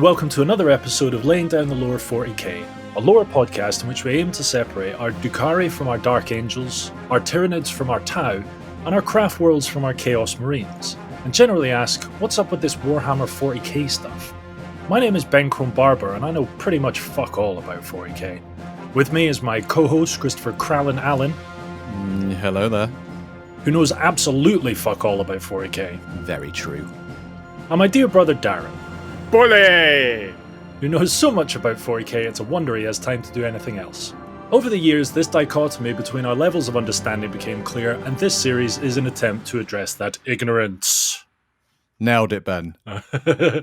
welcome to another episode of Laying Down the Lore 40k, a lore podcast in which we aim to separate our Drukhari from our Dark Angels, our Tyranids from our Tau, and our Craft Worlds from our Chaos Marines, and generally ask, what's up with this Warhammer 40k stuff? My name is Ben Crone Barber, and I know pretty much fuck all about 40k. With me is my co-host, Christopher Crowlin Allen. Hello there. Who knows absolutely fuck all about 40k. Very true. And my dear brother Darren. Bully! Who knows so much about 40k it's a wonder he has time to do anything else. Over the years, this dichotomy between our levels of understanding became clear, and this series is an attempt to address that ignorance. Nailed it, Ben.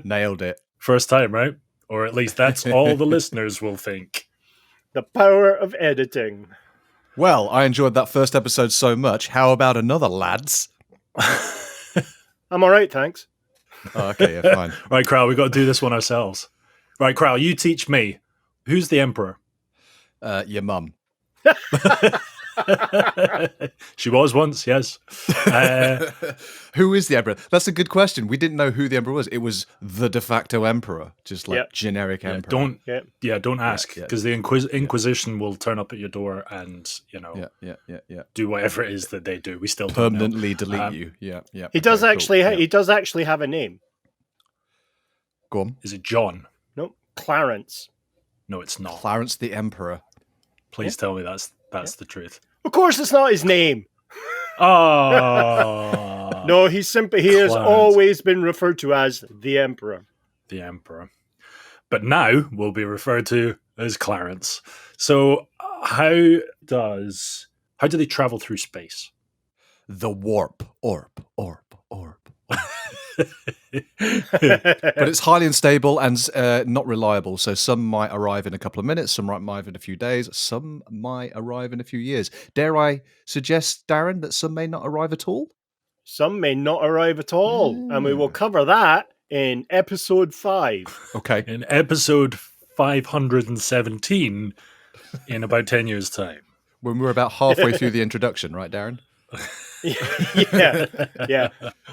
Nailed it. First time, right? Or at least that's all the listeners will think. The power of editing. Well, I enjoyed that first episode so much. How about another, lads? I'm alright, thanks. Oh, okay, yeah, fine. Right, Crow, we've got to do this one ourselves. Right, Crow, you teach me. Who's the Emperor? Your mum. She was once, yes. Who is the Emperor? That's a good question. We didn't know who the Emperor was. It was the de facto Emperor, just like generic Emperor. Don't ask, because the Inquisition will turn up at your door and, do whatever it is that they do. We still permanently delete you. Yeah. He does actually have a name. Go on. Is it John? No, Clarence. No, it's not. Clarence the Emperor. Please tell me that's the truth. Of course, it's not his name. Oh no, he has always been referred to as the Emperor. The Emperor, but now will be referred to as Clarence. So, how do they travel through space? The warp, orb. But it's highly unstable and not reliable, so some might arrive in a couple of minutes, some might arrive in a few days, some might arrive in a few years. Dare I suggest, Darren, that some may not arrive at all? Some may not arrive at all, and we will cover that in episode 5. Okay. In episode 517 in about 10 years' time. When we're about halfway through the introduction, right, Darren? Yeah.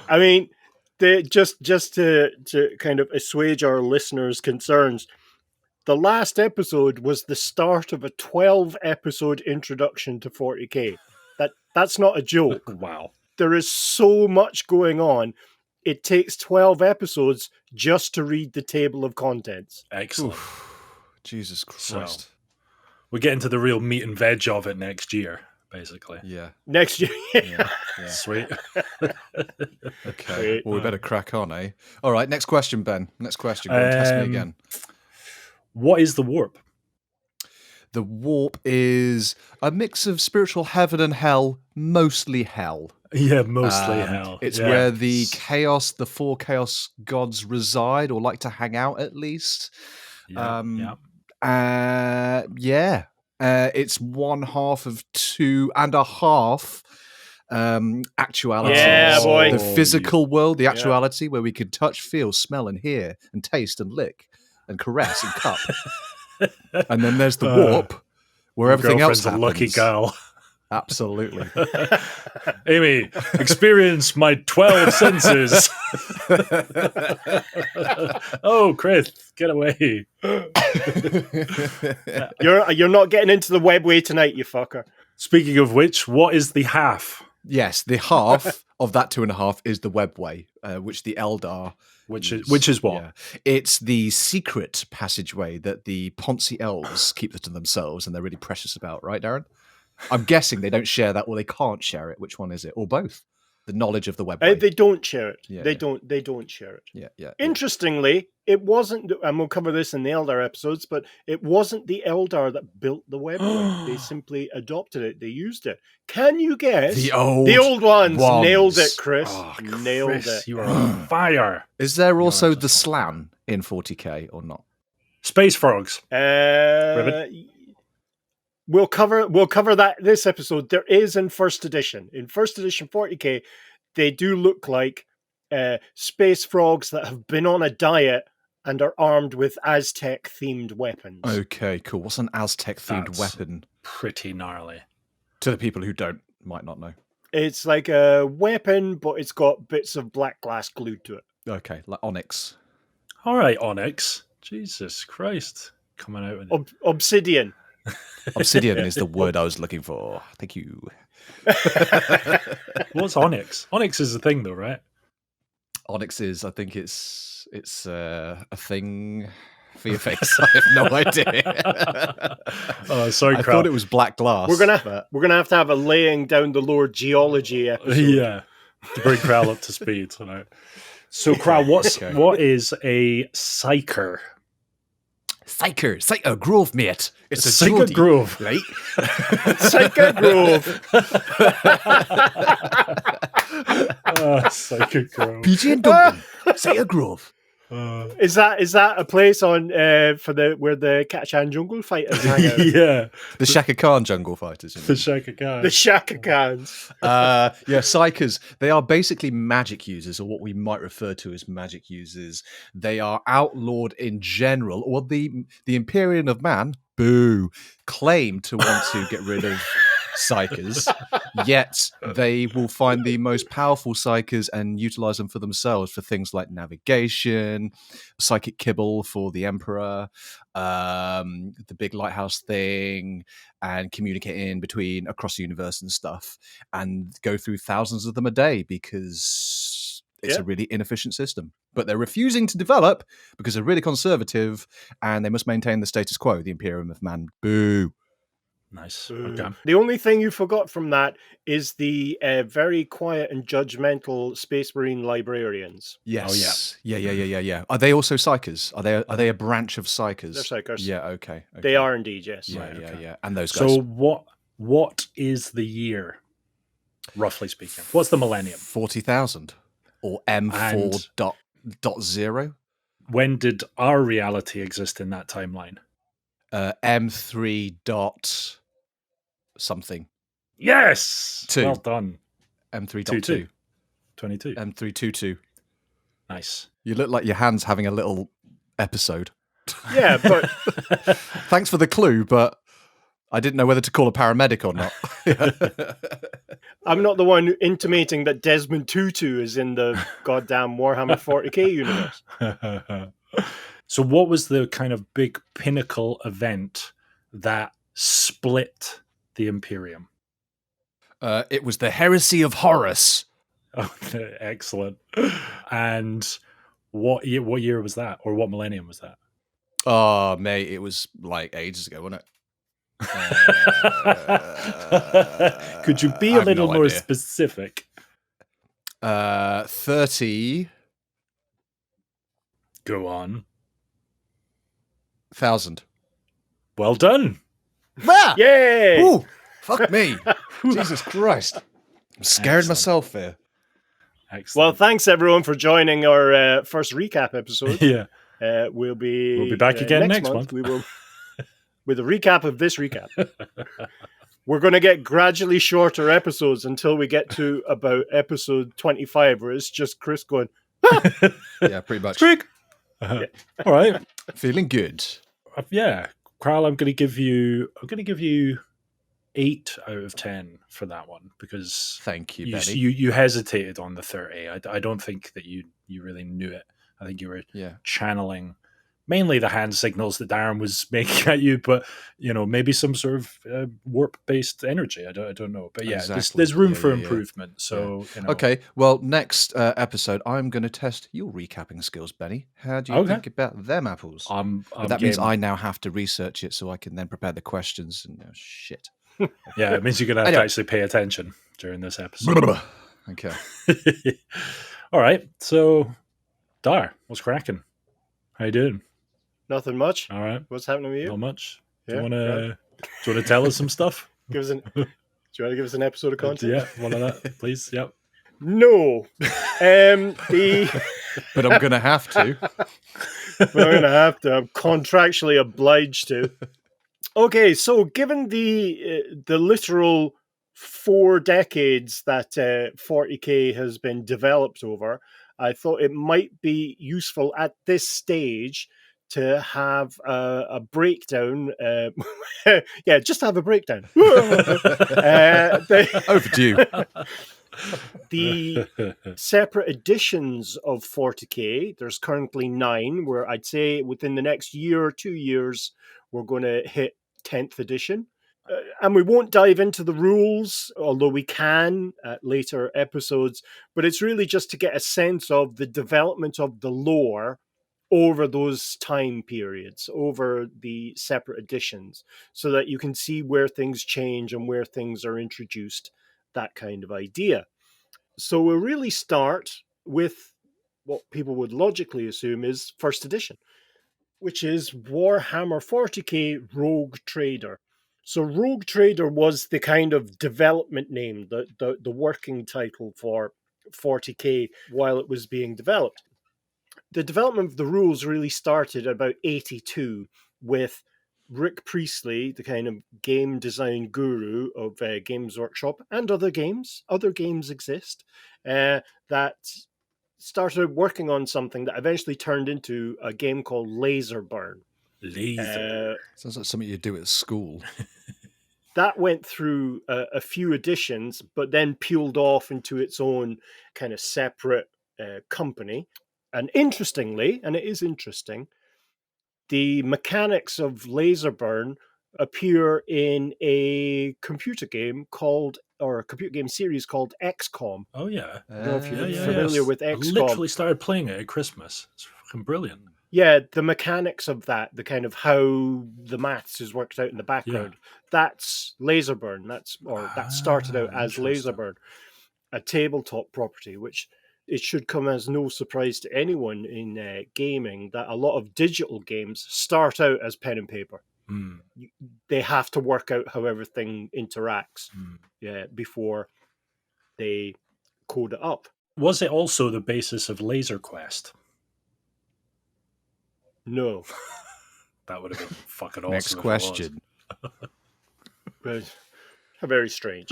I mean, just to kind of assuage our listeners' concerns, the last episode was the start of a 12-episode introduction to 40k. That's not a joke. Wow. There is so much going on. It takes 12 episodes just to read the table of contents. Excellent. Jesus Christ. So, we'll get into the real meat and veg of it next year. Basically. Yeah. Next year. Yeah. Sweet. Okay. Well, we better crack on, eh? All right. Next question, Ben. Next question. Go and test me again. What is the warp? The warp is a mix of spiritual heaven and hell, mostly hell. Yeah, mostly hell. It's where the four chaos gods reside, or like to hang out at least. It's 1/2 of 2.5 actuality. Yeah, boy. The physical world, the actuality where we can touch, feel, smell, and hear, and taste, and lick, and caress, and cup. And then there's the warp, where everything else happens. A lucky girl. Absolutely. Amy, experience my 12 senses. Oh, Chris, get away. You're not getting into the webway tonight, you fucker. Speaking of which, what is the half? Yes, the half of that 2.5 is the webway, which the Eldar... Which is what? Yeah. It's the secret passageway that the Ponzi elves keep to themselves and they're really precious about, right, Darren? I'm guessing they don't share that, or they can't share it. Which one is it? Or both? The knowledge of the webway. They don't share it. Yeah, they don't share it. Yeah. Interestingly, it wasn't, and we'll cover this in the Eldar episodes, but it wasn't the Eldar that built the webway. They simply adopted it. They used it. Can you guess? The old ones. Nailed it, Chris. Oh, Nailed Chris, it. You are on fire. Is there also the slan in 40k or not? Space frogs. We'll cover that this episode. There is in first edition. In first edition 40k, they do look like space frogs that have been on a diet and are armed with Aztec-themed weapons. Okay, cool. What's an Aztec-themed weapon? Pretty gnarly. To the people who might not know. It's like a weapon, but it's got bits of black glass glued to it. Okay, like Onyx. All right, Onyx. Jesus Christ. Coming out with it. Obsidian. Obsidian is the word I was looking for. Thank you. What's onyx? Onyx is a thing, though, right? Onyx is, I think it's a thing for your face. I have no idea. Oh, sorry, I Crow. thought it was black glass. We're gonna have to have a laying down the lore geology episode. Yeah, to bring Crow up to speed. So Crow, what is a psyker? Psyker Grove, mate. It's a Psyker Geordie, Grove, right? Psyker Grove. Psyker Grove. PG and Duncan. Psyker Grove. Is that a place on for where the Kachan jungle fighters hang out? Yeah, The Shaka Khan jungle fighters. the Shaka Khan. The Shaka Khans. Yeah, psychers. They are basically magic users, or what we might refer to as magic users. They are outlawed in general, or the Imperium of Man, boo, claim to want to get rid of psychers, yet they will find the most powerful psychers and utilize them for themselves for things like navigation, psychic kibble for the Emperor, the big lighthouse thing, and communicating between across the universe and stuff, and go through thousands of them a day because it's a really inefficient system. But they're refusing to develop because they're really conservative and they must maintain the status quo, the Imperium of Man. Boo. Nice. Okay. The only thing you forgot from that is the very quiet and judgmental Space Marine librarians. Yes. Oh, yeah. Are they also psychers? Are they a branch of psychers? They're psychers. Yeah. Okay. They are indeed. Yes. Yeah. And those guys. So what is the year, roughly speaking? What's the millennium? 40,000 or M4.0. When did our reality exist in that timeline? M3 dot something. Yes. 2. Well done. M3.2. 22. M322. Nice. You look like your hand's having a little episode. Yeah, but Thanks for the clue, but I didn't know whether to call a paramedic or not. I'm not the one intimating that Desmond Tutu is in the goddamn Warhammer 40k universe. So what was the kind of big pinnacle event that split the Imperium? It was the heresy of Horus. Oh, excellent. And what year was that? Or what millennium was that? Oh, mate, it was like ages ago, wasn't it? Could you be a little more specific? 30,000. Go on. Well done. Yay! Ooh, fuck me. Jesus Christ. I'm scared myself here. Excellent. Well, thanks everyone for joining our first recap episode. Yeah. We'll be back again next month. We will with a recap of this recap. We're going to get gradually shorter episodes until we get to about episode 25, where it's just Chris going, Yeah, pretty much. Quick. All right. Feeling good. Yeah. Carl, I'm going to give you 8 out of 10 for that one, because Thank you, you Benny. you hesitated on the 30. I don't think that you really knew it. I think you were channeling mainly the hand signals that Darren was making at you, but maybe some sort of warp-based energy. I don't know, but yeah, Exactly. there's room for improvement. So Okay, well, next episode, I'm going to test your recapping skills, Benny. How do you think about them apples? But that means I now have to research it so I can then prepare the questions and shit. Yeah, it means you're going to have to actually pay attention during this episode. Okay. All right, so Dhar, what's cracking? How you doing? nothing much. All right. What's happening with you? Not much. Do Yeah, you want to tell us some stuff? Do you want to give us an episode of content? Yeah, one of that, please. Yep. No. But I'm going to have to. But I'm going to have to. I'm contractually obliged to. Okay, so given the literal 4 decades that 40k has been developed over, I thought it might be useful at this stage to have a breakdown. Yeah, just have a breakdown. Overdue. The separate editions of 40k, there's currently 9, where I'd say within the next year or 2 years, we're going to hit 10th edition. And we won't dive into the rules, although we can at later episodes, but it's really just to get a sense of the development of the lore over those time periods, over the separate editions, so that you can see where things change and where things are introduced, that kind of idea. So we'll really start with what people would logically assume is first edition, which is Warhammer 40k Rogue Trader. So Rogue Trader was the kind of development name, the working title for 40k while it was being developed. The development of the rules really started about 82 with Rick Priestley, the kind of game design guru of Games Workshop and other games. Other games exist that started working on something that eventually turned into a game called Laser Burn. Laser. Sounds like something you do at school. That went through a few editions, but then peeled off into its own kind of separate company. And interestingly, and it is interesting, the mechanics of Laser Burn appear in a computer game called, or a computer game series called XCOM. Oh, yeah. I don't know if you're Yeah, familiar yes. with I XCOM. literally started playing it at Christmas. It's fucking brilliant. Yeah, the mechanics of that, the kind of how the maths is worked out in the background, that's Laser Burn. That started out as Laser Burn, a tabletop property, which it should come as no surprise to anyone in gaming that a lot of digital games start out as pen and paper. They have to work out how everything interacts before they code it up. Was it also the basis of Laser Quest? No. That would have been fucking awesome. Next question. Very strange.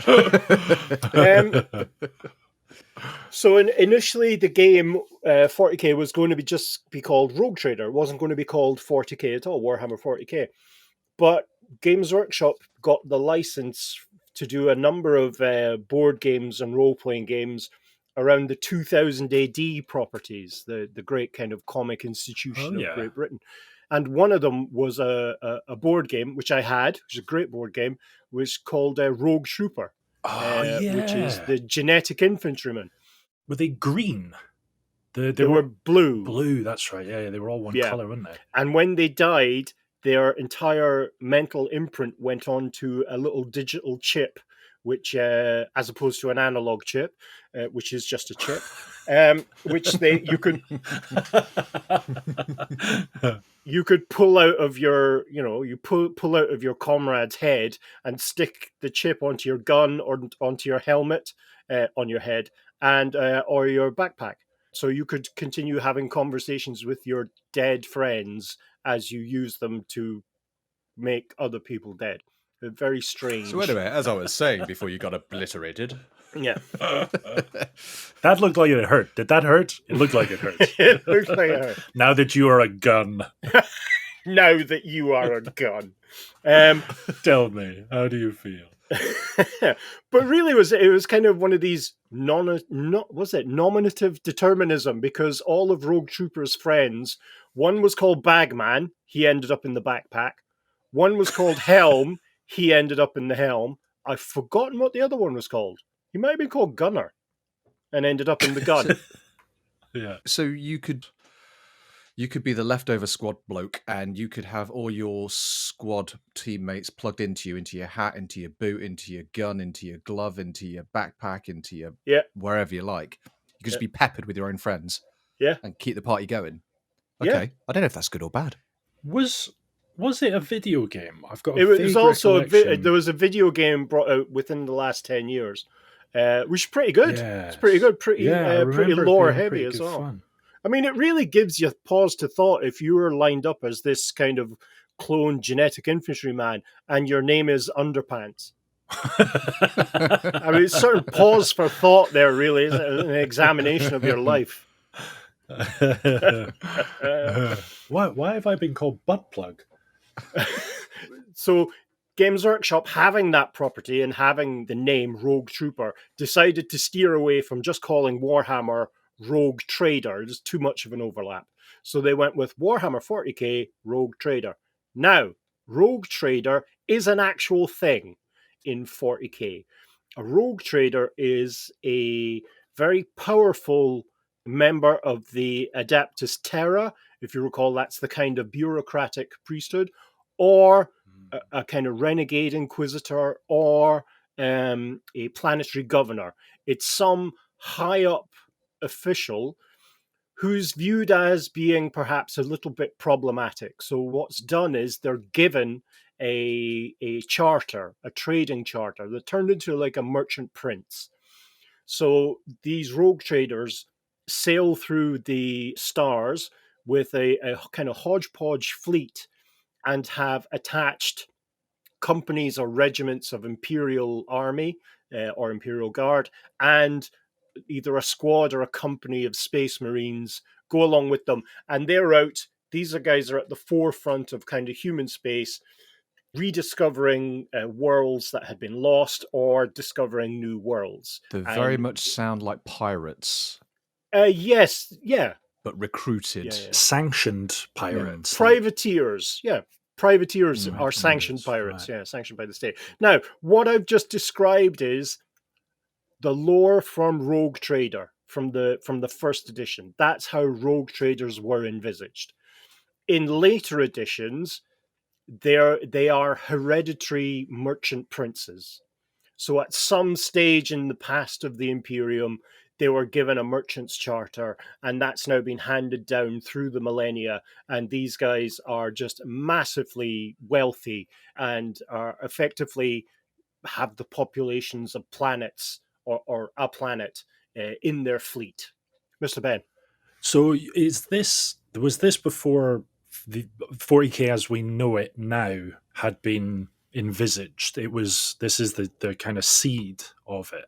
So initially, the game 40k was going to be called Rogue Trader. It wasn't going to be called 40k at all, Warhammer 40k. But Games Workshop got the license to do a number of board games and role-playing games around the 2000 AD properties, the great kind of comic institution of Great Britain. And one of them was a board game, which I had, which is a great board game, was called Rogue Trooper, which is the genetic infantryman. Were they green? They were blue. Blue, that's right. Yeah, they were all one colour, weren't they? And when they died, their entire mental imprint went on to a little digital chip, which, as opposed to an analog chip, which is just a chip, which you could pull out of your, pull out of your comrade's head and stick the chip onto your gun or onto your helmet on your head and or your backpack. So you could continue having conversations with your dead friends as you use them to make other people dead. Very strange. So anyway, as I was saying before you got obliterated. Yeah. That looked like it hurt. Did that hurt? It looked like it hurt. It looked like it hurt. Now that you are a gun. Now that you are a gun. Tell me, how do you feel? But really, it was kind of one of these nominative determinism, because all of Rogue Trooper's friends, one was called Bagman, he ended up in the backpack. One was called Helm, he ended up in the helm. I've forgotten what the other one was called. He might have been called Gunner and ended up in the gun. Yeah. So you could be the leftover squad bloke, and you could have all your squad teammates plugged into you, into your hat, into your boot, into your gun, into your glove, into your backpack, into your wherever you like. You could just be peppered with your own friends. Yeah. And keep the party going. Okay. Yeah. I don't know if that's good or bad. Was it a video game? I've got. It was also there was a video game brought out within the last 10 years, which is pretty good. Yes. It's pretty good, pretty lore heavy as well. Fun. I mean, it really gives you pause to thought if you were lined up as this kind of clone genetic infantryman and your name is Underpants. I mean, it's sort of pause for thought there, really, isn't it? An examination of your life. Why have I been called butt plug? So Games Workshop, having that property and having the name Rogue Trooper, decided to steer away from just calling Warhammer Rogue Trader. There's too much of an overlap. So they went with Warhammer 40k Rogue Trader. Now, Rogue Trader is an actual thing in 40k. A Rogue Trader is a very powerful member of the Adeptus Terra. If you recall, that's the kind of bureaucratic priesthood, or a kind of renegade inquisitor, or a planetary governor. It's some high up official who's viewed as being perhaps a little bit problematic. So what's done is they're given a charter, a trading charter. They're turned into like a merchant prince. So these rogue traders sail through the stars with a kind of hodgepodge fleet and have attached companies or regiments of Imperial Army or Imperial Guard, and either a squad or a company of Space Marines go along with them. And they're out. These guys are at the forefront of kind of human space, rediscovering worlds that had been lost or discovering new worlds. They very much sound like pirates. Yes, yeah. But recruited. Yeah. Sanctioned pirates. Yeah. Privateers, yeah. Privateers are sanctioned pirates, right. Yeah, sanctioned by the state. Now, what I've just described is the lore from Rogue Trader, from the first edition. That's how Rogue Traders were envisaged. In later editions, they are hereditary merchant princes. So at some stage in the past of the Imperium, they were given a merchant's charter, and that's now been handed down through the millennia. And these guys are just massively wealthy and are effectively have the populations of planets or a planet in their fleet. Mr. Ben. So was this before the 40k as we know it now had been envisaged? This is the kind of seed of it.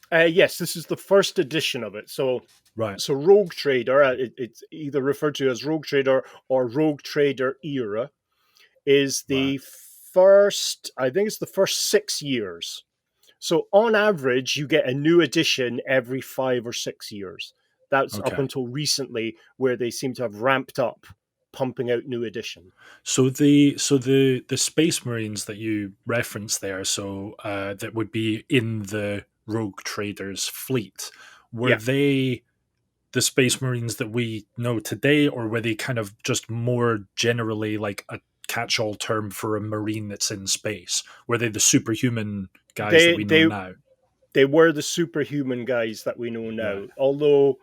Yes, this is the first edition of it. So, right. So Rogue Trader, it's either referred to as Rogue Trader or Rogue Trader Era, is the first, I think it's the first 6 years. So on average, you get a new edition every 5 or 6 years. That's up until recently, where they seem to have ramped up pumping out new edition. So the Space Marines that you referenced there, so that would be in the Rogue Traders fleet, were they the Space Marines that we know today, or were they kind of just more generally like a catch-all term for a Marine that's in space? Were they the superhuman guys that we know now? They were the superhuman guys that we know now, right. Although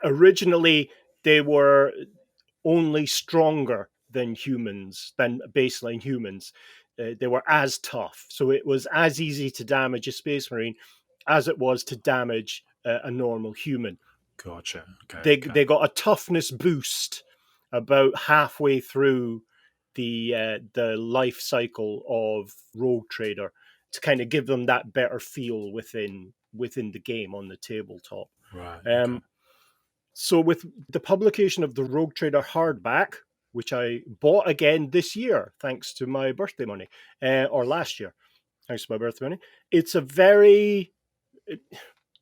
originally they were only stronger than humans, than baseline humans. They were as tough. So it was as easy to damage a Space Marine as it was to damage a normal human. Gotcha. Okay, they got a toughness boost about halfway through the life cycle of Rogue Trader to kind of give them that better feel within the game on the tabletop. Right. So with the publication of the Rogue Trader hardback, which I bought again this year, thanks to my birthday money, or last year, thanks to my birthday money, it's a very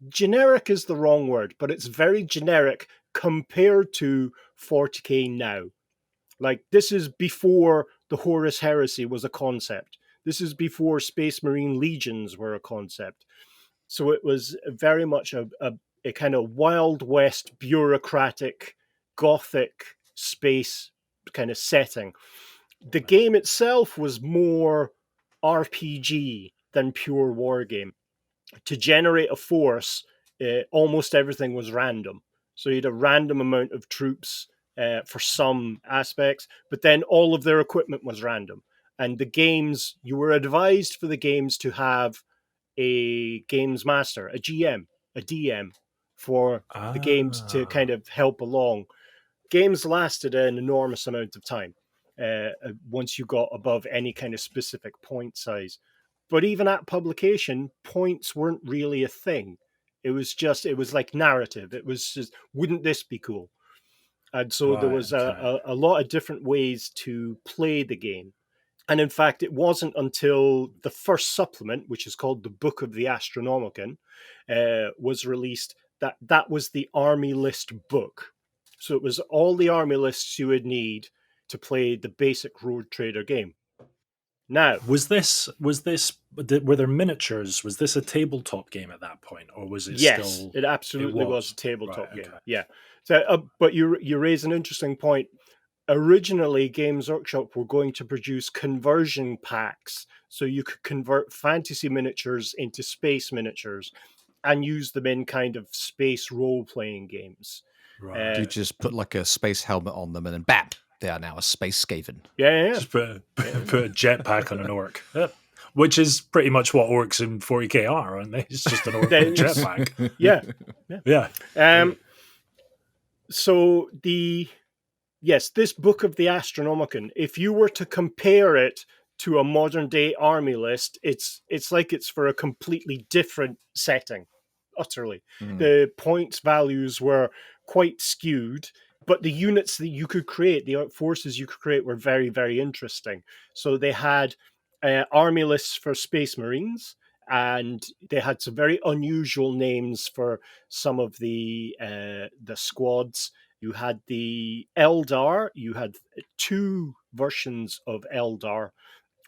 generic is the wrong word, but it's very generic compared to 40k now. Like, this is before the Horus Heresy was a concept. This is before Space Marine Legions were a concept. So it was very much a kind of Wild West, bureaucratic, gothic space kind of setting. The game itself was more RPG than pure war game. To generate a force, almost everything was random. So you had a random amount of troops for some aspects, but then all of their equipment was random. And the games, you were advised for the games to have a games master, a GM, a DM for the games to kind of help along. Games lasted an enormous amount of time once you got above any kind of specific point size. But even at publication, points weren't really a thing. It was like narrative. It was just, wouldn't this be cool? And so there was a lot of different ways to play the game. And in fact, it wasn't until the first supplement, which is called the Book of the Astronomicon, was released, that was the army list book. So it was all the army lists you would need to play the basic Road Trader game. Now, were there miniatures? Was this a tabletop game at that point, or was it yes, still? it absolutely was a tabletop Right, game. okay. Yeah. So, but you raise an interesting point. Originally, Games Workshop were going to produce conversion packs, so you could convert fantasy miniatures into space miniatures and use them in kind of space role-playing games. Right. You just put like a space helmet on them, and then bam, they are now a space Skaven. Yeah. Just put a jetpack on an orc. Yep. Which is pretty much what orcs in 40k are, aren't they? It's just an orc with a jetpack. Yeah. So this Book of the Astronomicon, if you were to compare it to a modern day army list, it's like it's for a completely different setting, utterly. The points values were quite skewed, but the units that you could create, the forces you could create, were very, very interesting. So they had army lists for Space Marines, and they had some very unusual names for some of the squads. You had the Eldar. You had two versions of Eldar,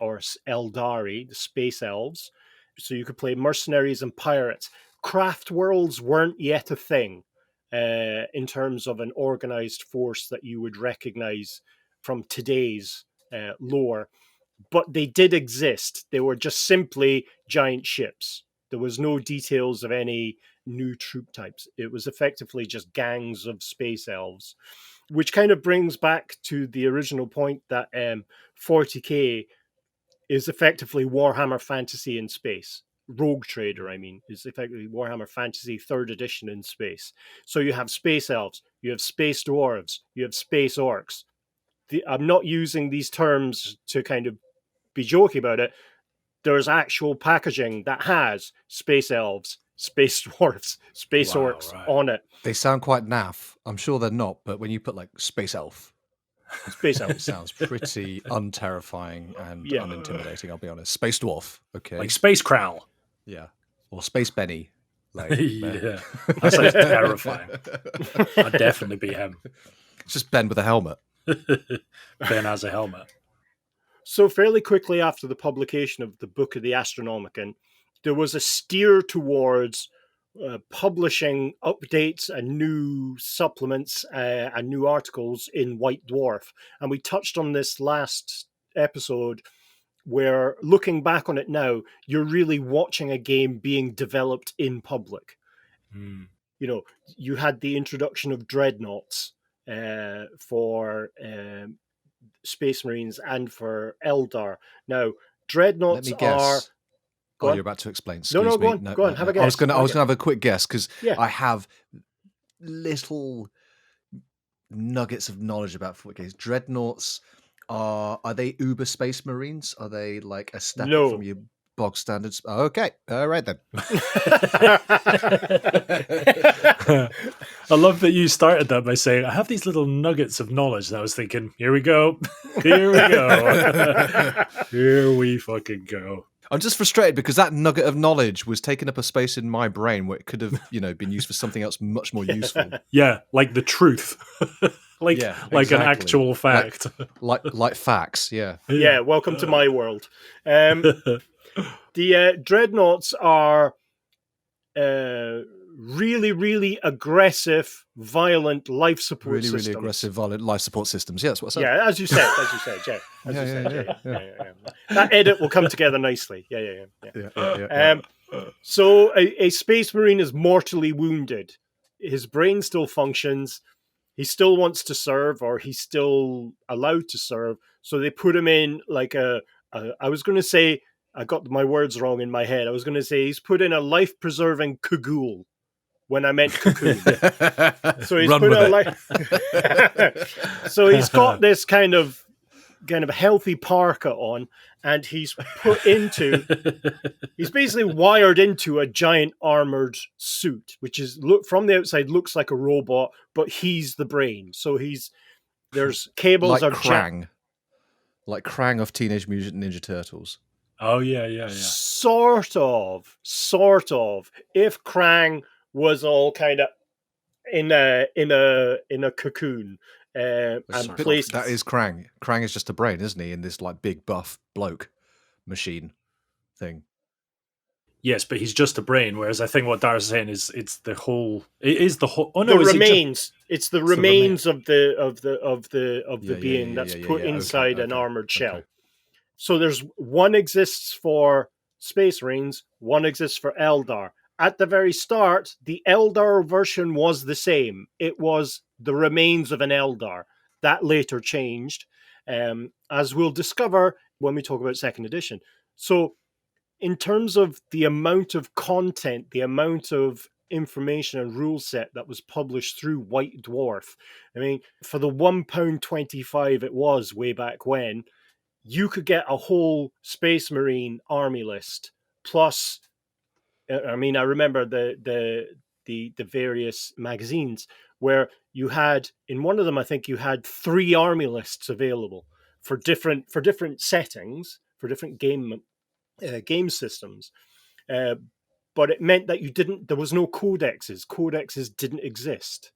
or Eldari, the space elves. So you could play mercenaries and pirates. Craft worlds weren't yet a thing in terms of an organized force that you would recognize from today's lore. But they did exist. They were just simply giant ships. There was no details of any new troop types. It was effectively just gangs of space elves, which kind of brings back to the original point that 40k is effectively Warhammer Fantasy in space. Rogue Trader, I mean, is effectively Warhammer Fantasy 3rd edition in space. So you have space elves, you have space dwarves, you have space orcs. I'm not using these terms to kind of be joking about it. There's actual packaging that has space elves, space dwarves, space orcs on it. They sound quite naff. I'm sure they're not, but when you put like space elf, it sounds pretty unterrifying and unintimidating, I'll be honest. Space dwarf, okay. Like Space Crowl. Yeah. Or Space Benny. Like, yeah. That sounds terrifying. I'd definitely be him. It's just Ben with a helmet. Ben has a helmet. So fairly quickly after the publication of the Book of the Astronomicon, there was a steer towards publishing updates and new supplements and new articles in White Dwarf. And we touched on this last episode, where looking back on it now, you're really watching a game being developed in public. You know, you had the introduction of dreadnoughts for Space Marines and for Eldar. Now, dreadnoughts are... You're about to explain. Excuse no, me. Go on, have a guess. I was gonna have a quick guess because I have little nuggets of knowledge about 40Ks. Dreadnoughts are they Uber Space Marines? Are they like a step up from your bog standards? Oh, okay, all right then. I love that you started that by saying, I have these little nuggets of knowledge. And I was thinking, here we go. Here we go. Here we fucking go. I'm just frustrated because that nugget of knowledge was taking up a space in my brain where it could have, been used for something else much more useful. Yeah, like the truth. Like an actual fact. Like facts, yeah. Yeah, welcome to my world. The dreadnoughts are really, really aggressive, violent life support systems. Really aggressive, violent life support systems. Yeah, that's what I said. Yeah, as you said, yeah. That edit will come together nicely. Yeah. So a Space Marine is mortally wounded. His brain still functions. He still wants to serve, or he's still allowed to serve. So they put him in like I was going to say, I got my words wrong in my head. I was going to say he's put in a life-preserving cagoule when I meant cocoon. So he's put in a life. So he's got this kind of healthy parka on, and he's basically wired into a giant armored suit, which is from the outside looks like a robot, but he's the brain. So there's cables like Krang. Like Krang of Teenage Mutant Ninja Turtles. Oh yeah. Sort of. If Krang was all kind of in a cocoon and placed. That is Krang. Krang is just a brain, isn't he? In this like big buff bloke machine thing. Yes, but he's just a brain. Whereas I think what Dara's saying is it's the whole. It is the whole. Oh The no, is remains. It's the remains of of the being that's put inside an armored shell. Okay. So there's one exists for Space Marines, one exists for Eldar. At the very start, the Eldar version was the same. It was the remains of an Eldar. That later changed, as we'll discover when we talk about second edition. So in terms of the amount of content, the amount of information and rule set that was published through White Dwarf, I mean, for the £1.25 it was way back when, you could get a whole Space Marine army list. Plus, I mean, I remember the various magazines where you had, in one of them, I think you had 3 army lists available for different settings, for different game systems. But it meant that there was no codexes. Codexes didn't exist.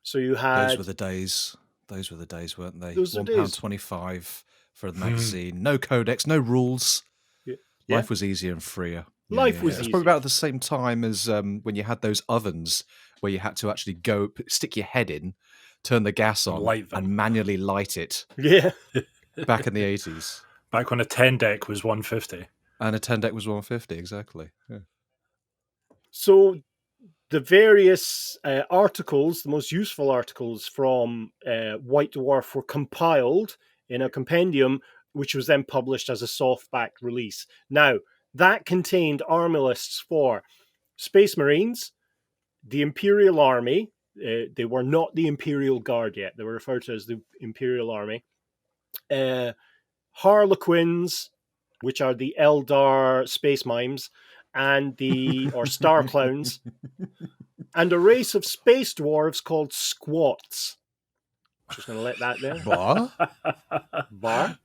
So you had... Those were the days, weren't they? Those were days. £1.25 for the magazine. No codex, no rules. Yeah. Life was easier and freer. Life was It's easier. probably about the same time as when you had those ovens where you had to actually go stick your head in, turn the gas on, and manually light it. Yeah. Back in the 80s. Back when a 10 deck was 150. And a 10 deck was 150, exactly. Yeah. So the various articles, the most useful articles from White Dwarf were compiled in a compendium, which was then published as a softback release. Now, that contained army lists for Space Marines, the Imperial Army. They were not the Imperial Guard yet. They were referred to as the Imperial Army. Harlequins, which are the Eldar space mimes, or star clowns, and a race of space dwarves called squats. Just going to let that there. What?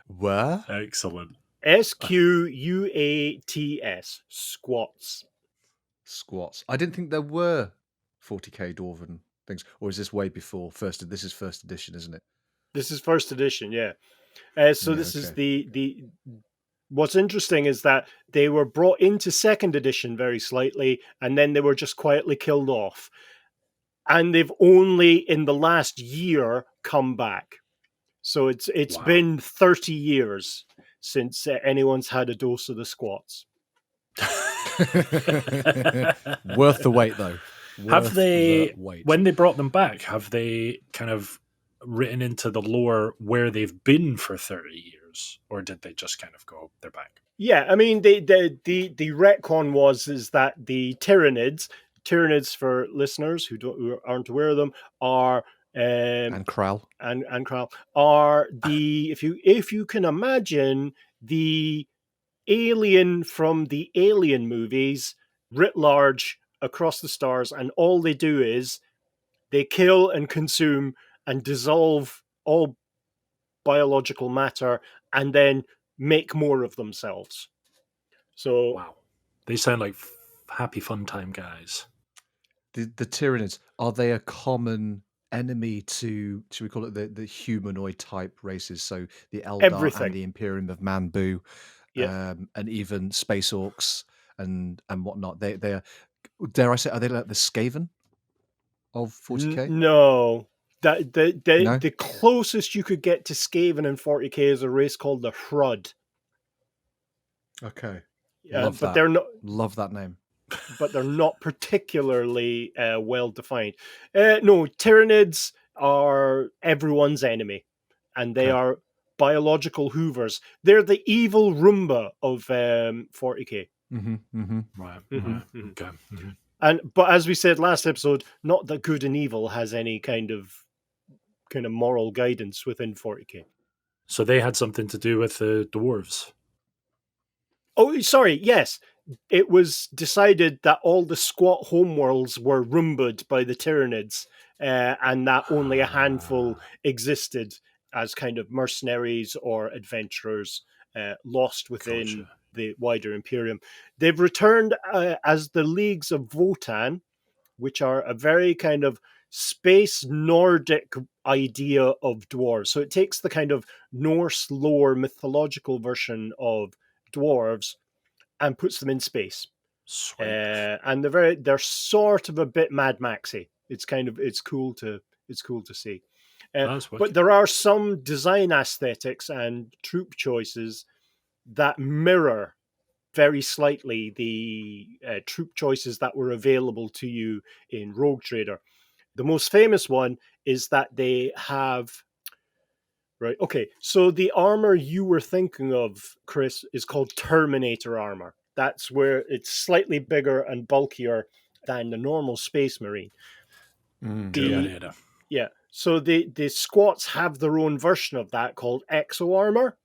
What? Excellent. SQUATS. Squats. Squats. I didn't think there were 40k Dwarven things. Or is this way before first? This is first edition, isn't it? This is first edition, yeah. Is the what's interesting is that they were brought into second edition very slightly, and then they were just quietly killed off. And they've only in the last year come back. So it's been 30 years since anyone's had a dose of the squats. Worth the wait, though. When they brought them back, have they kind of written into the lore where they've been for 30 years? Or did they just kind of go, they're back? Yeah, I mean, the retcon is that the Tyranids for listeners who aren't aware of them are... and Kral. And Kral are the... If you can imagine the alien from the Alien movies writ large across the stars, and all they do is they kill and consume and dissolve all biological matter and then make more of themselves. So wow, they sound like happy fun time guys. The Tyranids, are they a common enemy to, should we call it the humanoid type races? So the Eldar and the Imperium of Manbu, and even space orcs and whatnot. They are, dare I say, are they like the Skaven of 40k? No. The closest you could get to Skaven in 40k is a race called the Hrud. Okay. Love that. They're not. Love that name. But they're not particularly well defined. No, Tyranids are everyone's enemy, and they are biological hoovers. They're the evil Roomba of 40k. Right. Okay. But as we said last episode, not that good and evil has any kind of moral guidance within 40k. So they had something to do with the dwarves. Oh, sorry. Yes, it was decided that all the squat homeworlds were Roomba'd by the Tyranids, and that only a handful existed. as kind of mercenaries or adventurers lost within the wider Imperium. They've returned as the Leagues of Votan, which are a very kind of space Nordic idea of dwarves. So it takes the kind of Norse lore mythological version of dwarves and puts them in space. And they're sort of a bit Mad Maxy. It's cool to see. But there are some design aesthetics and troop choices that mirror very slightly the troop choices that were available to you in Rogue Trader. The most famous one is that they have... Right, okay, so the armor you were thinking of, Chris, is called Terminator armor. That's where it's slightly bigger and bulkier than the normal Space Marine. Yeah, so the squats have their own version of that called Exo armor.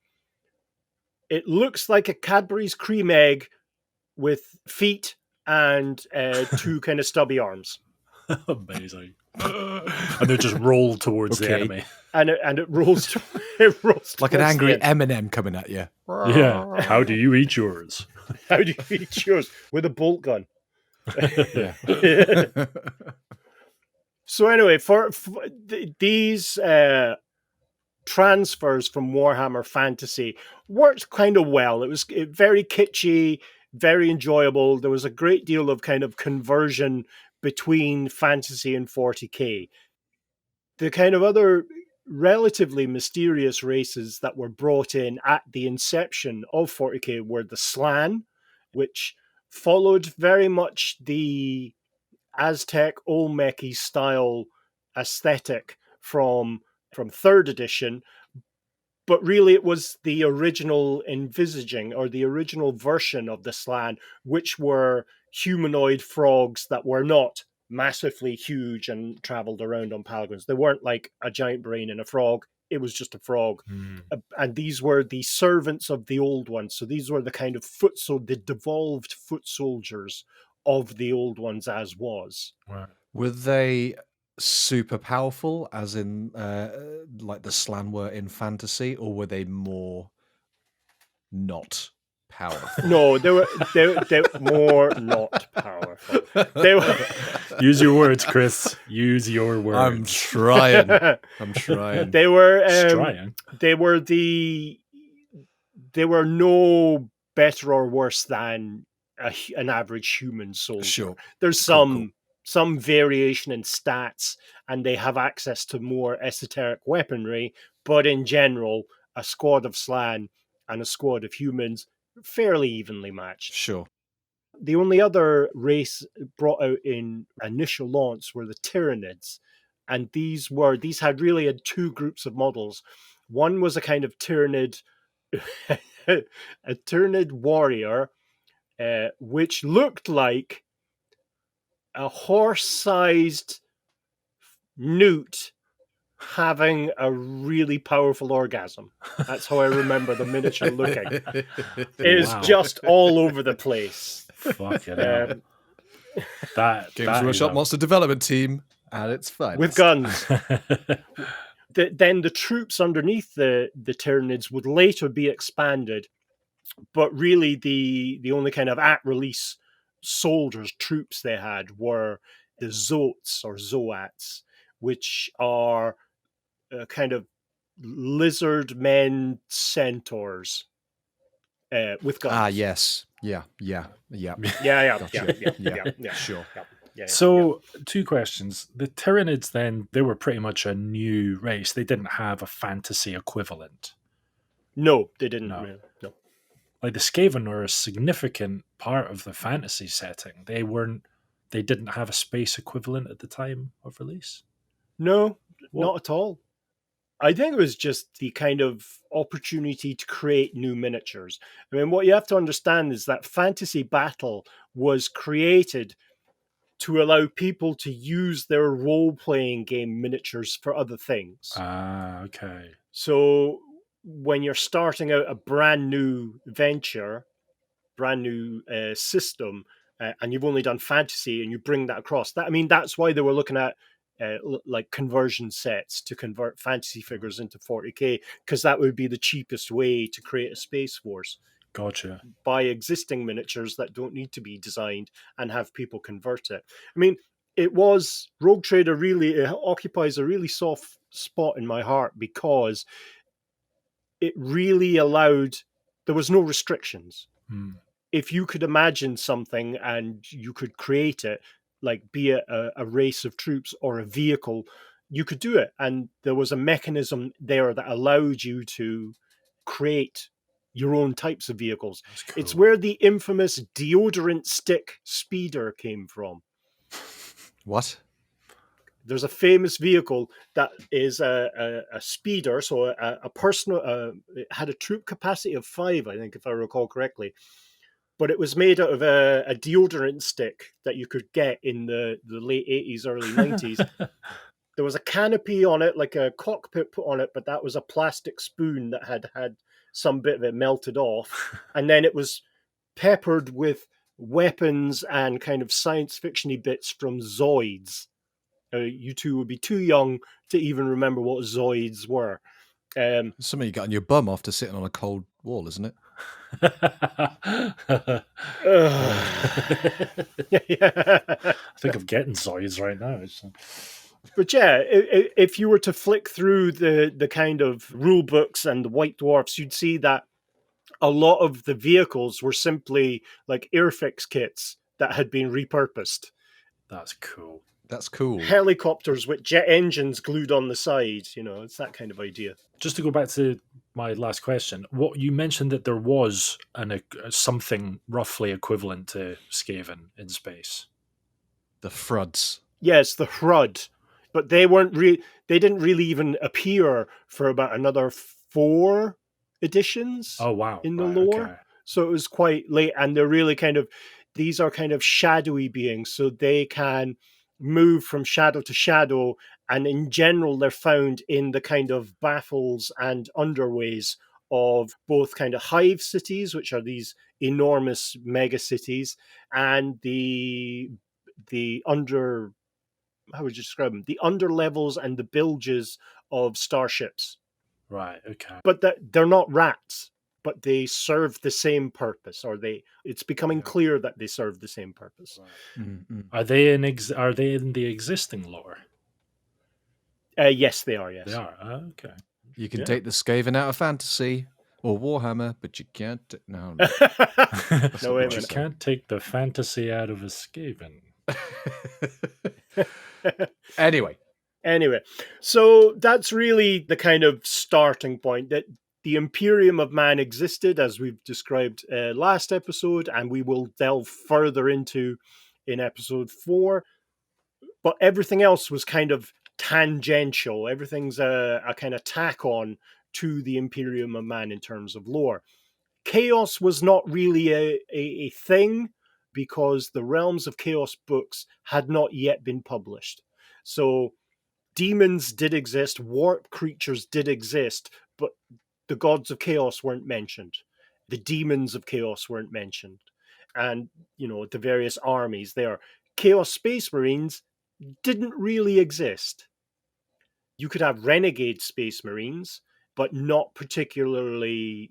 It looks like a Cadbury's cream egg with feet and two kind of stubby arms. Amazing. And they just roll towards the enemy. And it rolls. Like an angry Eminem coming at you. Yeah. How do you eat yours? How do you eat yours? With a bolt gun. So anyway, for these transfers from Warhammer Fantasy worked kind of well. It was very kitschy, very enjoyable. There was a great deal of kind of conversion between Fantasy and 40k. The kind of other relatively mysterious races that were brought in at the inception of 40k were the Slan, which followed very much the Aztec Olmec-y style aesthetic from 3rd edition, but really it was the original envisaging or the original version of the Slan, which were humanoid frogs that were not massively huge and traveled around on palanquins. They weren't like a giant brain in a frog. It was just a frog. And these were the servants of the old ones. So these were the kind of the devolved foot soldiers of the old ones as was. Wow. Were they super powerful, as in like the Slan were in Fantasy, or were they more not powerful? No, they were more not powerful. They were... Use your words, Chris. Use your words. I'm trying. They were trying. They were no better or worse than an average human soldier. Sure. There's some variation in stats, and they have access to more esoteric weaponry, but in general, a squad of Slan and a squad of humans fairly evenly matched. Sure. The only other race brought out in initial launch were the Tyranids, and these had two groups of models. One was a kind of Tyranid, a Tyranid warrior, which looked like a horse-sized newt having a really powerful orgasm. That's how I remember the miniature looking. It is just all over the place. Fucking hell. That Games Workshop Monster Development Team, and it's fun. With guns. Then the troops underneath the Tyranids would later be expanded, but really the only kind of at-release troops they had were the Zoats or Zoats, which are kind of lizard men centaurs with guns. Ah, yes. Yeah. Sure. So, two questions. The Tyranids, then, they were pretty much a new race. They didn't have a fantasy equivalent. No, they didn't. No. Like the Skaven were a significant part of the fantasy setting. They didn't have a space equivalent at the time of release. No, not at all. I think it was just the kind of opportunity to create new miniatures. I mean, what you have to understand is that Fantasy Battle was created to allow people to use their role-playing game miniatures for other things. Ah, okay. So when you're starting out a brand new venture, brand new system, and you've only done fantasy and you bring that across, that's why they were looking at like conversion sets to convert fantasy figures into 40k, because that would be the cheapest way to create a Space Force. Gotcha. Buy existing miniatures that don't need to be designed and have people convert it. I mean, Rogue Trader really occupies a really soft spot in my heart, because it really allowed, there was no restrictions. If you could imagine something and you could create it, like be it a race of troops or a vehicle, you could do it. And there was a mechanism there that allowed you to create your own types of vehicles. Cool. It's where the infamous deodorant stick speeder came from. What? There's a famous vehicle that is a speeder, so a personal, it had a troop capacity of 5, I think, if I recall correctly. But it was made out of a deodorant stick that you could get in the late 80s, early 90s. There was a canopy on it, like a cockpit put on it, but that was a plastic spoon that had some bit of it melted off. And then it was peppered with weapons and kind of science fiction-y bits from Zoids. You two would be too young to even remember what Zoids were. Something you got on your bum after sitting on a cold wall, isn't it? I think I'm getting Zoids right now. But yeah, if you were to flick through the kind of rule books and the White Dwarfs, you'd see that a lot of the vehicles were simply like airfix kits that had been repurposed. That's cool. That's cool. Helicopters with jet engines glued on the side, it's that kind of idea. Just to go back to my last question, what you mentioned that there was something roughly equivalent to Skaven in space. The Fruds. Yes, the Hrud. But they didn't really even appear for about another 4 editions. Oh wow. In the lore. Okay. So it was quite late, and they're really these are kind of shadowy beings, so they can move from shadow to shadow, and in general they're found in the kind of baffles and underways of both kind of hive cities, which are these enormous mega cities, and the under, how would you describe them? The under levels and the bilges of starships. Right, okay. But they're not rats, but they serve the same purpose, or it's becoming clear that they serve the same purpose. Right. Mm-hmm. Are they in the existing lore? Yes, they are, yes. They are, okay. You can take the Skaven out of fantasy or Warhammer, but you can't... No. No, wait a minute. You can't take the fantasy out of a Skaven. Anyway, so that's really the kind of starting point, that the Imperium of Man existed, as we've described last episode, and we will delve further into in episode 4. But everything else was kind of tangential. Everything's a kind of tack on to the Imperium of Man in terms of lore. Chaos was not really a thing, because the Realms of Chaos books had not yet been published. So demons did exist, warp creatures did exist, but the gods of chaos weren't mentioned. The demons of chaos weren't mentioned. And, the various armies there. Chaos Space Marines didn't really exist. You could have renegade Space Marines, but not particularly...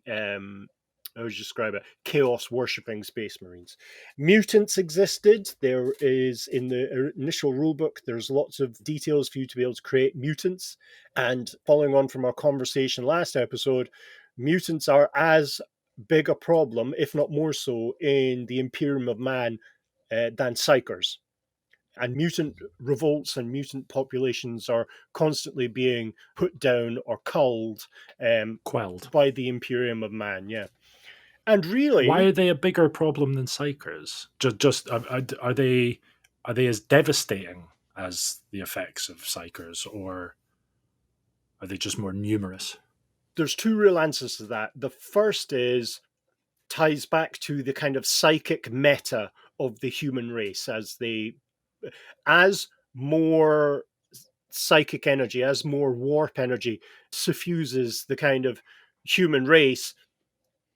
I would describe it, chaos worshipping Space Marines. Mutants existed. There is, in the initial rulebook, there's lots of details for you to be able to create mutants. And following on from our conversation last episode, mutants are as big a problem, if not more so, in the Imperium of Man than psychers. And mutant revolts and mutant populations are constantly being put down or quelled by the Imperium of Man, yeah. And really, why are they a bigger problem than psychers? Are they as devastating as the effects of psychers, or are they just more numerous? There's 2 real answers to that. The first ties back to the kind of psychic meta of the human race, as more psychic energy, as more warp energy suffuses the kind of human race.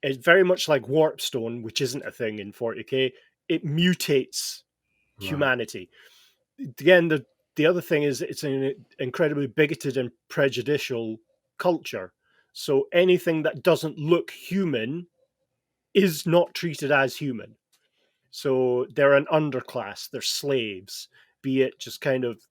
It's very much like Warpstone, which isn't a thing in 40k. It mutates humanity. Again, the other thing is it's an incredibly bigoted and prejudicial culture. So anything that doesn't look human is not treated as human. So they're an underclass, they're slaves, be it just kind of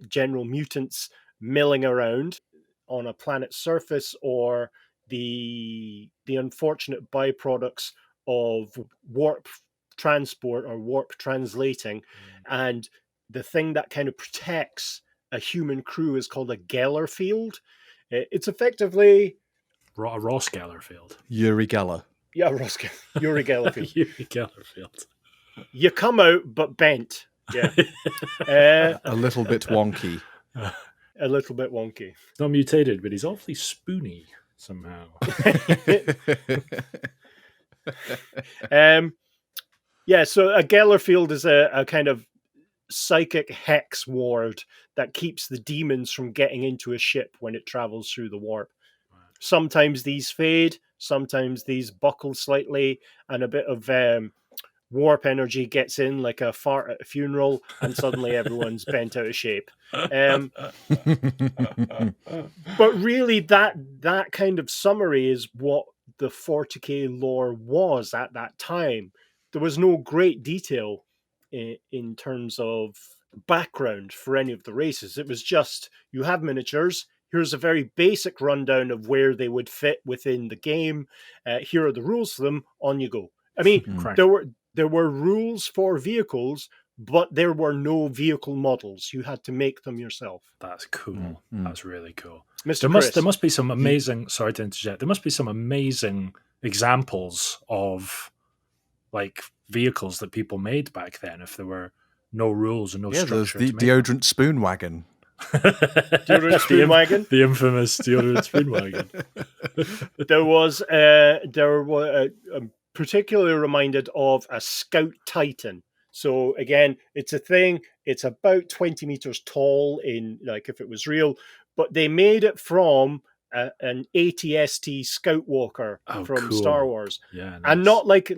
general mutants milling around on a planet's surface, or the unfortunate byproducts of warp transport or warp translating. And the thing that kind of protects a human crew is called a Geller field. It's effectively Ross Gellerfield. Uri Geller. Yeah, Uri Geller field. Uri Gellerfield. You come out but bent. Yeah. A little bit wonky. A little bit wonky. He's not mutated, but he's awfully spoony somehow. Yeah, so a Geller field is a kind of psychic hex ward that keeps the demons from getting into a ship when it travels through the warp. Sometimes these fade, sometimes these buckle slightly, and a bit of warp energy gets in like a fart at a funeral, and suddenly everyone's bent out of shape. But really, that kind of summary is what the 40k lore was at that time. There was no great detail in terms of background for any of the races. It was just, you have miniatures. Here's a very basic rundown of where they would fit within the game. Here are the rules for them. On you go. I mean, there were rules for vehicles, but there were no vehicle models. You had to make them yourself. That's cool. That's really cool. Mr. There must be some amazing. Sorry to interject. There must be some amazing examples of like vehicles that people made back then. If there were no rules and no structure. There's the deodorant spoon wagon. Deodorant spoon wagon. The infamous deodorant spoon wagon. There was I'm particularly reminded of a Scout Titan. So again, it's a thing. It's about 20 meters tall in, like, if it was real, but they made it from an ATST Scout Walker from Star Wars. Yeah, nice. And not like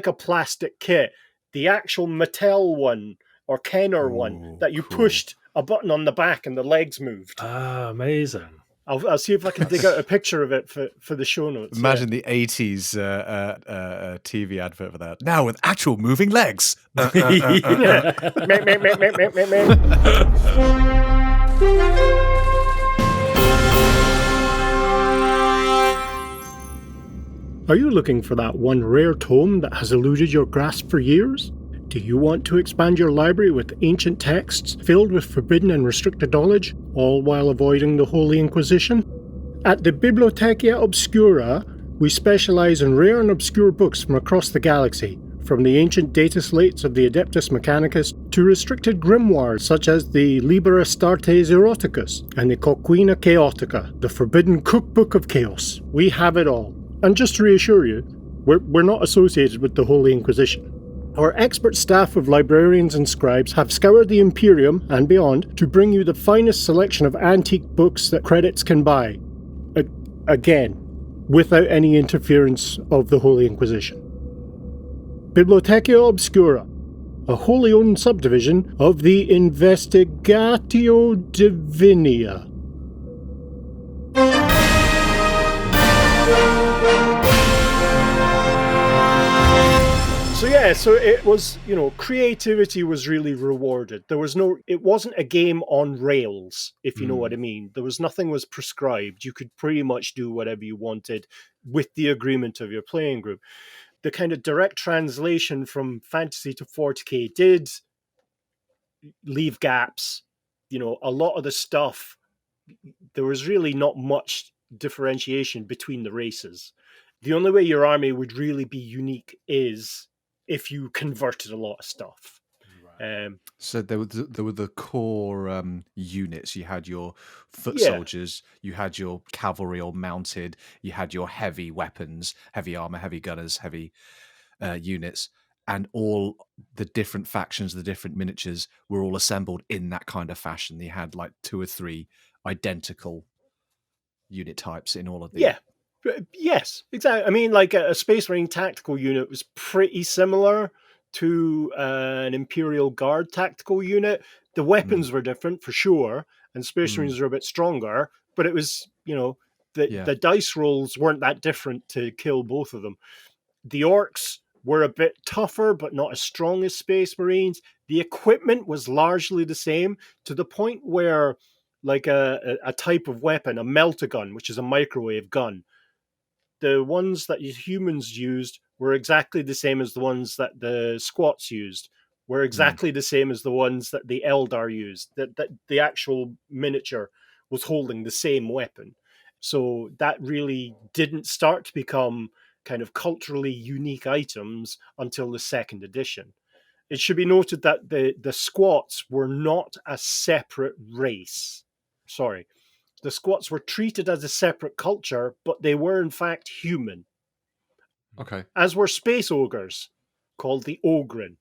a plastic kit. The actual Mattel one or Kenner one that you pushed a button on the back and the legs moved. Ah, amazing. I'll see if I can dig out a picture of it for the show notes. Imagine the 80s TV advert for that. Now with actual moving legs. Are you looking for that one rare tome that has eluded your grasp for years? Do you want to expand your library with ancient texts filled with forbidden and restricted knowledge, all while avoiding the Holy Inquisition? At the Bibliotheca Obscura, we specialize in rare and obscure books from across the galaxy, from the ancient data slates of the Adeptus Mechanicus to restricted grimoires such as the Liber Astartes Eroticus and the Coquina Chaotica, the forbidden cookbook of chaos. We have it all. And just to reassure you, we're not associated with the Holy Inquisition. Our expert staff of librarians and scribes have scoured the Imperium and beyond to bring you the finest selection of antique books that credits can buy. Again, without any interference of the Holy Inquisition. Bibliotheca Obscura, a wholly owned subdivision of the Investigatio Divinia. So it was, creativity was really rewarded. It wasn't a game on rails, if you know what I mean. Nothing was prescribed. You could pretty much do whatever you wanted with the agreement of your playing group. The kind of direct translation from fantasy to 40k did leave gaps. A lot of the stuff, there was really not much differentiation between the races. The only way your army would really be unique is if you converted a lot of stuff. Right. So there were the core units. You had your foot soldiers, you had your cavalry or mounted, you had your heavy weapons, heavy armor, heavy gunners, heavy units, and all the different factions, the different miniatures were all assembled in that kind of fashion. You had like 2 or 3 identical unit types in all of the... Yeah. Yes, exactly. I mean, like a Space Marine tactical unit was pretty similar to an Imperial Guard tactical unit. The weapons were different for sure, and Space Marines are a bit stronger, but it was, the dice rolls weren't that different to kill both of them. The Orcs were a bit tougher, but not as strong as Space Marines. The equipment was largely the same, to the point where, like a type of weapon, a melt-a-gun, which is a microwave gun, the ones that humans used were exactly the same as the ones that the squats used, were exactly the same as the ones that the Eldar used, that the actual miniature was holding the same weapon. So that really didn't start to become kind of culturally unique items until the second edition. It should be noted that the squats were not a separate race. Sorry. The squats were treated as a separate culture, but they were in fact human. Okay. As were space ogres, called the Ogren,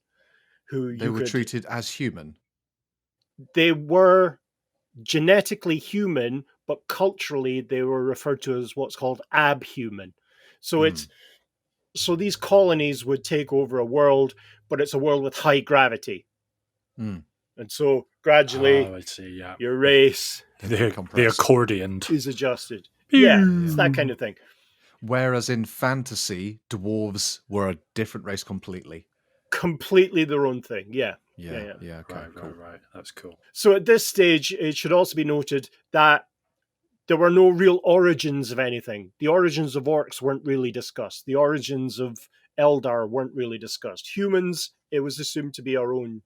who they were treated as human. They were genetically human, but culturally they were referred to as what's called abhuman. So so these colonies would take over a world, but it's a world with high gravity. And so gradually, I see, yeah. your race the accordioned is adjusted. Yeah, it's that kind of thing. Whereas in fantasy, dwarves were a different race completely. Completely their own thing, yeah. Yeah, okay, cool. Right. That's cool. So at this stage, it should also be noted that there were no real origins of anything. The origins of orcs weren't really discussed. The origins of Eldar weren't really discussed. Humans, it was assumed to be our own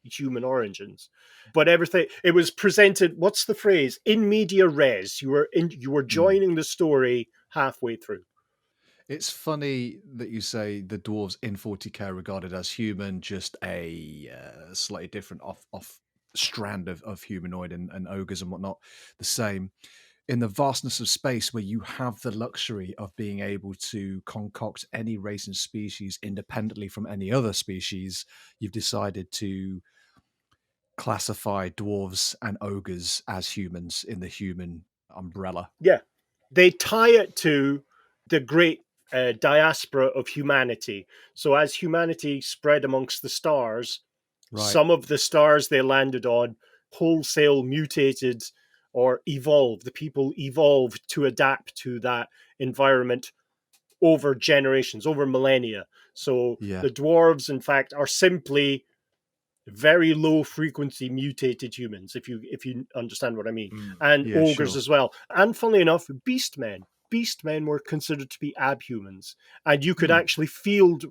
human origins. But everything, it was presented, what's the phrase? In media res. You were joining the story halfway through. It's funny that you say the dwarves in 40k are regarded as human, just a slightly different off strand of humanoid and ogres and whatnot. The same. In the vastness of space, where you have the luxury of being able to concoct any race and species independently from any other species, you've decided to classify dwarves and ogres as humans in the human umbrella. Yeah. They tie it to the great diaspora of humanity. So as humanity spread amongst the stars, some of the stars they landed on wholesale mutated or evolved. The people evolved to adapt to that environment over generations, over millennia. So the dwarves, in fact, are simply very low frequency mutated humans, if you understand what I mean. And ogres as well. And funnily enough, beastmen. Beastmen were considered to be abhumans. And you could actually field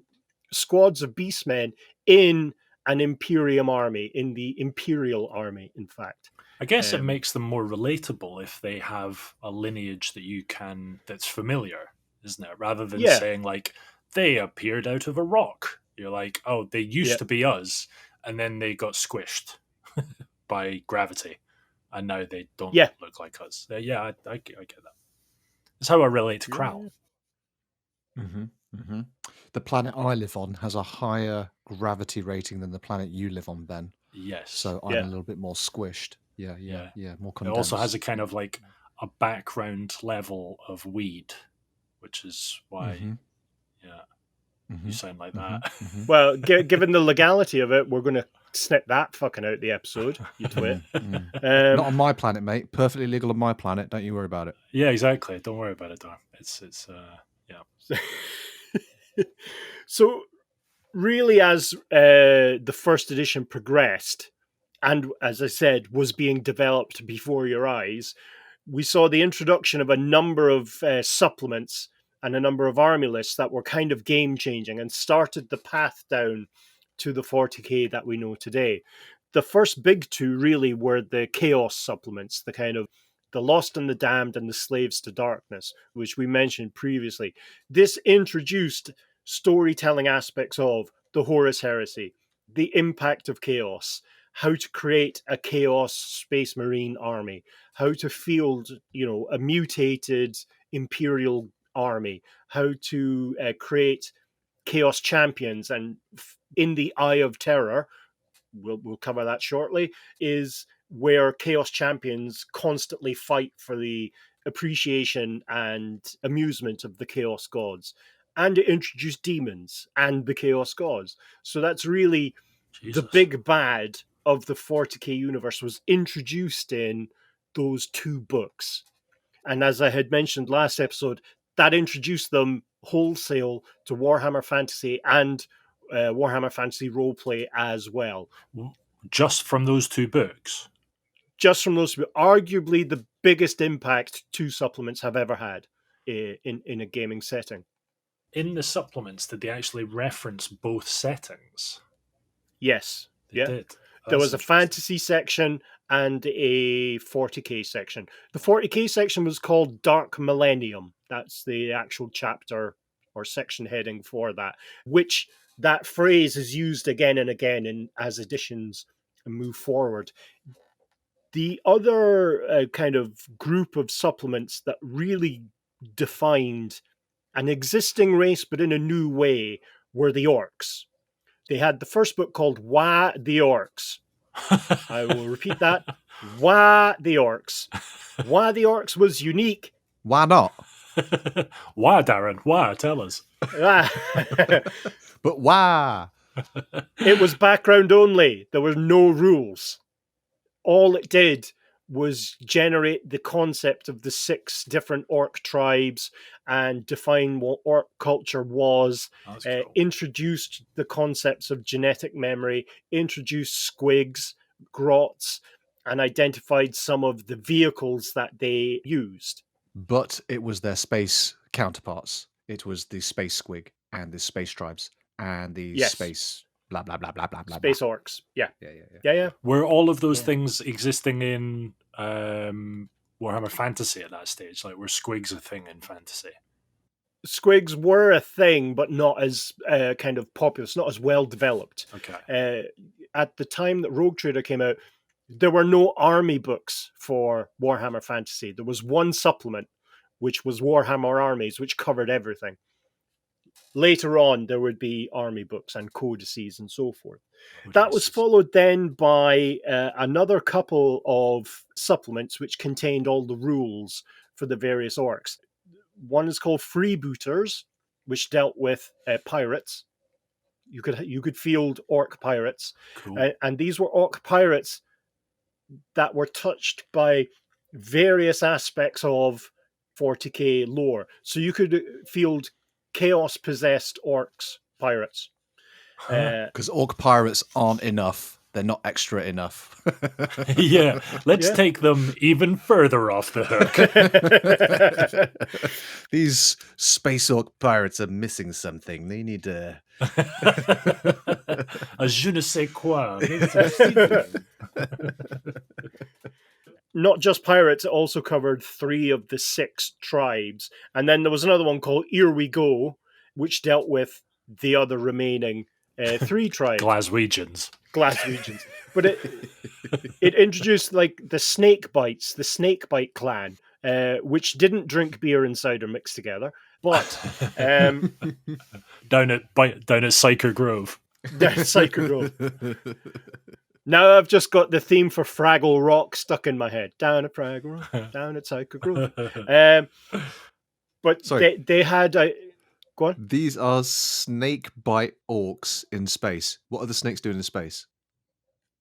squads of beastmen in an Imperium army, in the Imperial army, in fact. I guess it makes them more relatable if they have a lineage that's familiar, isn't it? Rather than saying, like, they appeared out of a rock. You're like, oh, they used to be us, and then they got squished by gravity, and now they don't look like us. I get that. That's how I relate to Crowl. The planet I live on has a higher gravity rating than the planet you live on, Ben. Yes. So I'm a little bit more squished. Yeah, more condensed. It also has a kind of like a background level of weed, which is why, you sound like that. Well, given the legality of it, we're going to snip that fucking out the episode, you twit. Not on my planet, mate. Perfectly legal on my planet. Don't you worry about it. Yeah, exactly. Don't worry about it, Dhar. It's So, really, as the first edition progressed, and as I said, was being developed before your eyes, we saw the introduction of a number of supplements and a number of army lists that were kind of game-changing and started the path down to the 40k that we know today. The first big two really were the Chaos supplements, the kind of the Lost and the Damned and the Slaves to Darkness, which we mentioned previously. This introduced storytelling aspects of the Horus Heresy, the impact of chaos, how to create a chaos space marine army, how to field, a mutated imperial army, how to create chaos champions. And in the Eye of Terror, we'll cover that shortly, is where chaos champions constantly fight for the appreciation and amusement of the chaos gods. and it introduced demons and the Chaos Gods. So that's really Jesus. the big bad of the 40k universe was introduced in those 2 books. And as I had mentioned last episode, that introduced them wholesale to Warhammer Fantasy and Warhammer Fantasy Roleplay as well. Just from those 2 books? Just from those, arguably the biggest impact 2 supplements have ever had in a gaming setting. In the supplements, did they actually reference both settings? Yes. They did. There was a fantasy section and a 40k section. The 40k section was called Dark Millennium. That's the actual chapter or section heading for that, which that phrase is used again and again as editions move forward. The other kind of group of supplements that really defined an existing race but in a new way were the orcs. They had the first book called Wah the Orcs. I will repeat that. Wah the Orcs. Wah the Orcs was unique. Why not? Why, Darren? Why? Tell us. But why? It was background only. There were no rules. All it did was generate the concept of the 6 different orc tribes and define what orc culture was, Cool. Introduced the concepts of genetic memory, introduced squigs, grots, and identified some of the vehicles that they used. But it was their space counterparts. It was the space squig and the space tribes and the space blah blah blah blah blah blah. Space orcs. Yeah. Yeah. Were all of those things existing in Warhammer Fantasy at that stage? Like, were squigs a thing in fantasy? Squigs were a thing, but not as kind of populous, not as well developed. Okay. At the time that Rogue Trader came out, there were no army books for Warhammer Fantasy. There was one supplement, which was Warhammer Armies, which covered everything. Later on, there would be army books and codices and so forth. That was followed then by another couple of supplements which contained all the rules for the various orcs. One is called Freebooters, which dealt with pirates. You could field orc pirates. Cool. And these were orc pirates that were touched by various aspects of 40k lore. So you could field chaos-possessed orcs pirates. Because orc pirates aren't enough. They're not extra enough. Yeah, let's take them even further off the hook. These space orc pirates are missing something. They need a je ne sais quoi. Not just pirates, it also covered 3 of the 6 tribes. And then there was another one called Here We Go, which dealt with the other remaining 3 tribes. Glaswegians. But it introduced like the Snakebite clan, which didn't drink beer and cider mixed together. But down at Syker Grove. Syker Grove. Now I've just got the theme for Fraggle Rock stuck in my head. Down at Fraggle Rock, down at Syker Grove. But sorry. They had a... Go on. These are snakebite orcs in space. What are the snakes doing in space?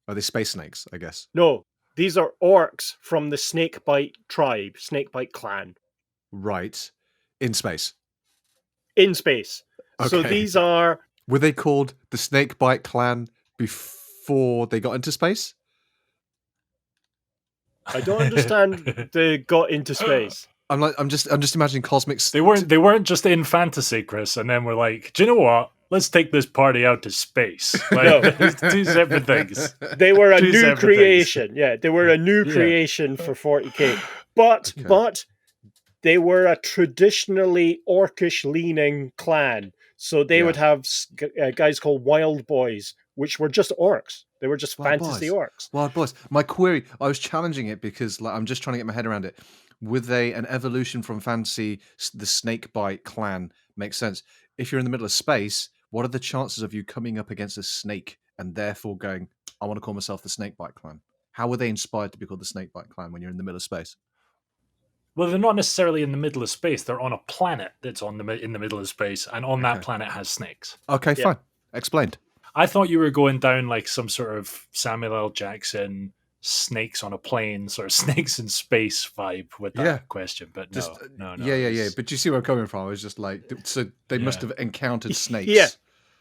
Are they space snakes, I guess? No, these are orcs from the Snakebite tribe, Snakebite clan. Right. In space? In space. Okay. So these are... Were they called the Snakebite clan before they got into space? I don't understand they got into space. I'm just imagining cosmics. They weren't just in fantasy, Chris, and then we're like, do you know what? Let's take this party out to space. Like, no. 2 separate things. They were a new creation. Things. Yeah, they were a new creation for 40k. But they were a traditionally orcish leaning clan. So they would have guys called Wild Boys, which were just orcs. They were just fantasy orcs. Wild Boys. My query, I was challenging it because I'm just trying to get my head around it. With an evolution from fantasy, the Snakebite clan makes sense. If you're in the middle of space, what are the chances of you coming up against a snake and therefore going, I want to call myself the Snakebite clan? How were they inspired to be called the Snakebite clan when you're in the middle of space? Well, they're not necessarily in the middle of space. They're on a planet that's in the middle of space, and on that planet has snakes. Okay, Yeah. fine. Explained. I thought you were going down like some sort of Samuel L. Jackson snakes on a plane, sort of snakes in space vibe with that question, but no. Yeah. But do you see where I'm coming from? I was just like, so they must have encountered snakes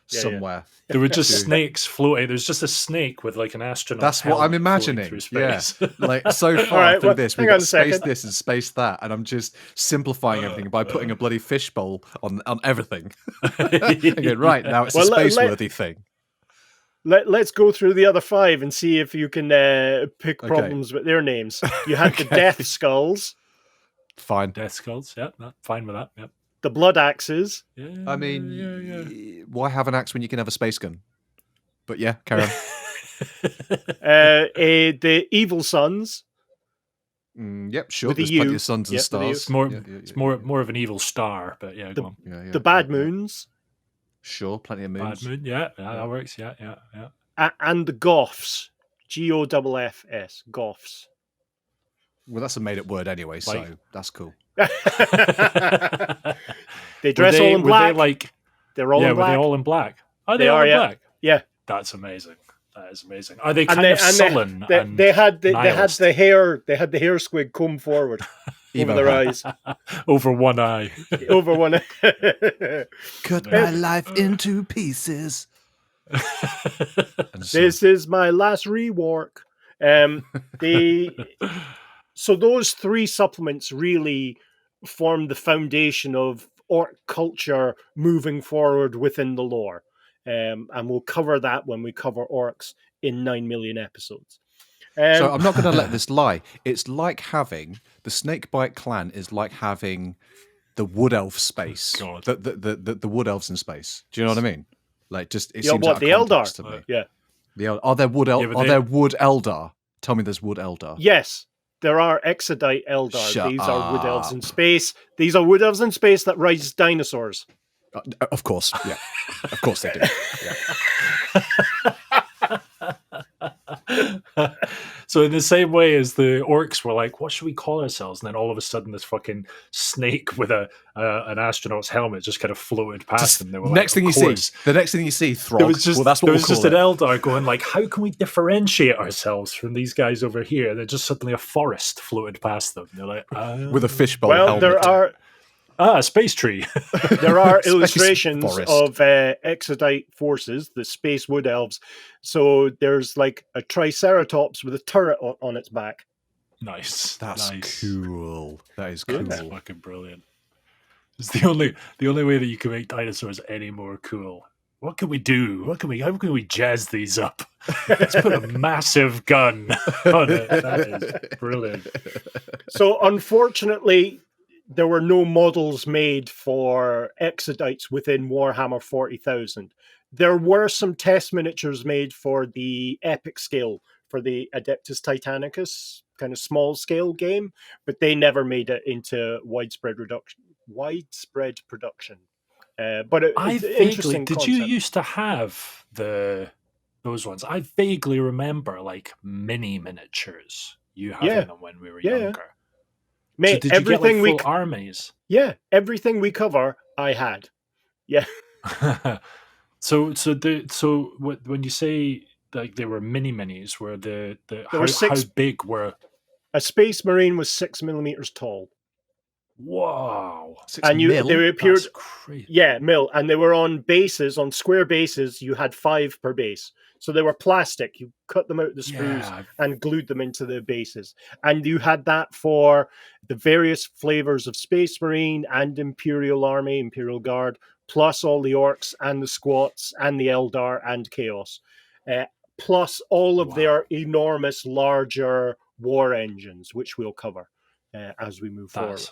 somewhere. There were just snakes floating. There's just a snake with like an astronaut. That's what I'm imagining. Through space. Yeah, like so far through this, we've got space second. this and space that, and I'm just simplifying everything by putting a bloody fishbowl on everything. Okay, right now it's a space-worthy thing. Let's go through the other 5 and see if you can pick problems with their names. You had the Death Skulls. Fine. Death Skulls, fine with that, yep. The Blood Axes. Yeah, I mean, why have an axe when you can have a space gun? But yeah, carry on. The Evil Sons. Yep, sure. There's plenty of suns and stars. It's more of an evil star, but go on. The Bad Moons. Sure, plenty of moons. Bad Moon, that works. Yeah. And the Goths. Goffs. Goths. Well, that's a made-up word anyway, so that's cool. They dress all in black. They're all in black. Were they all in black? Oh, they are in black. Yeah, that's amazing. That is amazing. Are they kind of sullen? They had the hair. They had the hair squig come forward over their eyes, over one eye, over one eye. Cut my life into pieces. This is my last rework. So those 3 supplements really form the foundation of orc culture moving forward within the lore. And we'll cover that when we cover orcs in 9 million episodes. So I'm not going to let this lie. It's like having the Snakebite clan is like having the Wood Elf space. God. The Wood Elves in space. Do you know what I mean? Like, just it seems what the Eldar to me. Yeah. Are there Wood Eldar? Tell me there's Wood Eldar. Yes. There are Exodite Eldar. These are Wood Elves in space. These are Wood Elves in space that rise dinosaurs. Of course, yeah. Of course they do. Yeah. So in the same way as the orcs were like, what should we call ourselves? And then all of a sudden this fucking snake with an astronaut's helmet just kind of floated past them. They were the next thing you see, Throg. That's what we'll call it. An Eldar going like, how can we differentiate ourselves from these guys over here? And then just suddenly a forest floated past them. They're like, with a fishbowl helmet. There are a space tree. There are illustrations of Exodite forces, the space wood elves. So there's like a triceratops with a turret on its back. Nice. That's cool. That is cool. That's fucking brilliant. It's the only way that you can make dinosaurs any more cool. What can we do? How can we jazz these up? Let's put a massive gun on it. That is brilliant. So unfortunately, there were no models made for Exodites within Warhammer 40,000. There were some test miniatures made for the epic scale, for the Adeptus Titanicus kind of small scale game, but they never made it into widespread production. But it's interesting. Did you used to have those ones? I vaguely remember like mini miniatures you having them when we were younger. Mate, so did everything you get like full armies? Yeah, everything we cover, I had. Yeah. So when you say like they were mini minis, were how big were? A Space Marine was 6 millimeters tall. Wow! They appeared. That's crazy. Yeah, and they were on bases, on square bases. You had 5 per base, so they were plastic. You cut them out of the sprues and glued them into the bases, and you had that for the various flavors of Space Marine and Imperial Army, Imperial Guard, plus all the orcs and the squats and the Eldar and Chaos, plus all of their enormous, larger war engines, which we'll cover as we move forward.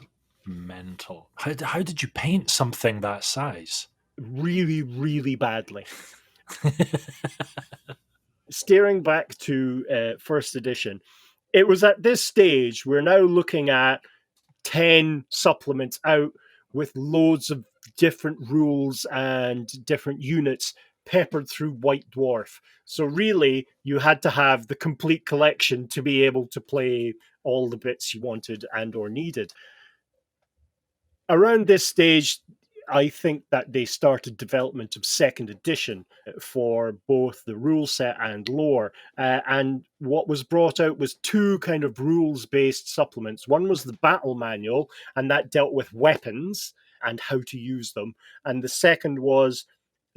Mental. How did you paint something that size? Really, really badly. Steering back to first edition, it was at this stage, we're now looking at 10 supplements out with loads of different rules and different units peppered through White Dwarf. So really, you had to have the complete collection to be able to play all the bits you wanted and or needed. Around this stage, I think that they started development of second edition for both the rule set and lore. And what was brought out was two kind of rules-based supplements. One was the battle manual, and that dealt with weapons and how to use them. And the second was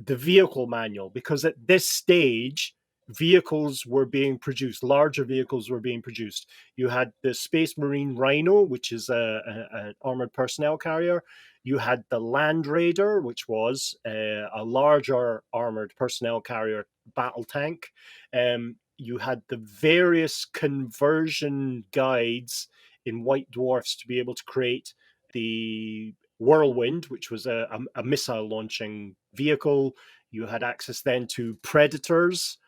the vehicle manual, because at this stage, vehicles were being produced, larger vehicles were being produced. You had the Space Marine Rhino, which is an armored personnel carrier. You had the Land Raider, which was a larger armored personnel carrier battle tank. You had the various conversion guides in White Dwarfs to be able to create the Whirlwind, which was a missile launching vehicle. You had access then to Predators,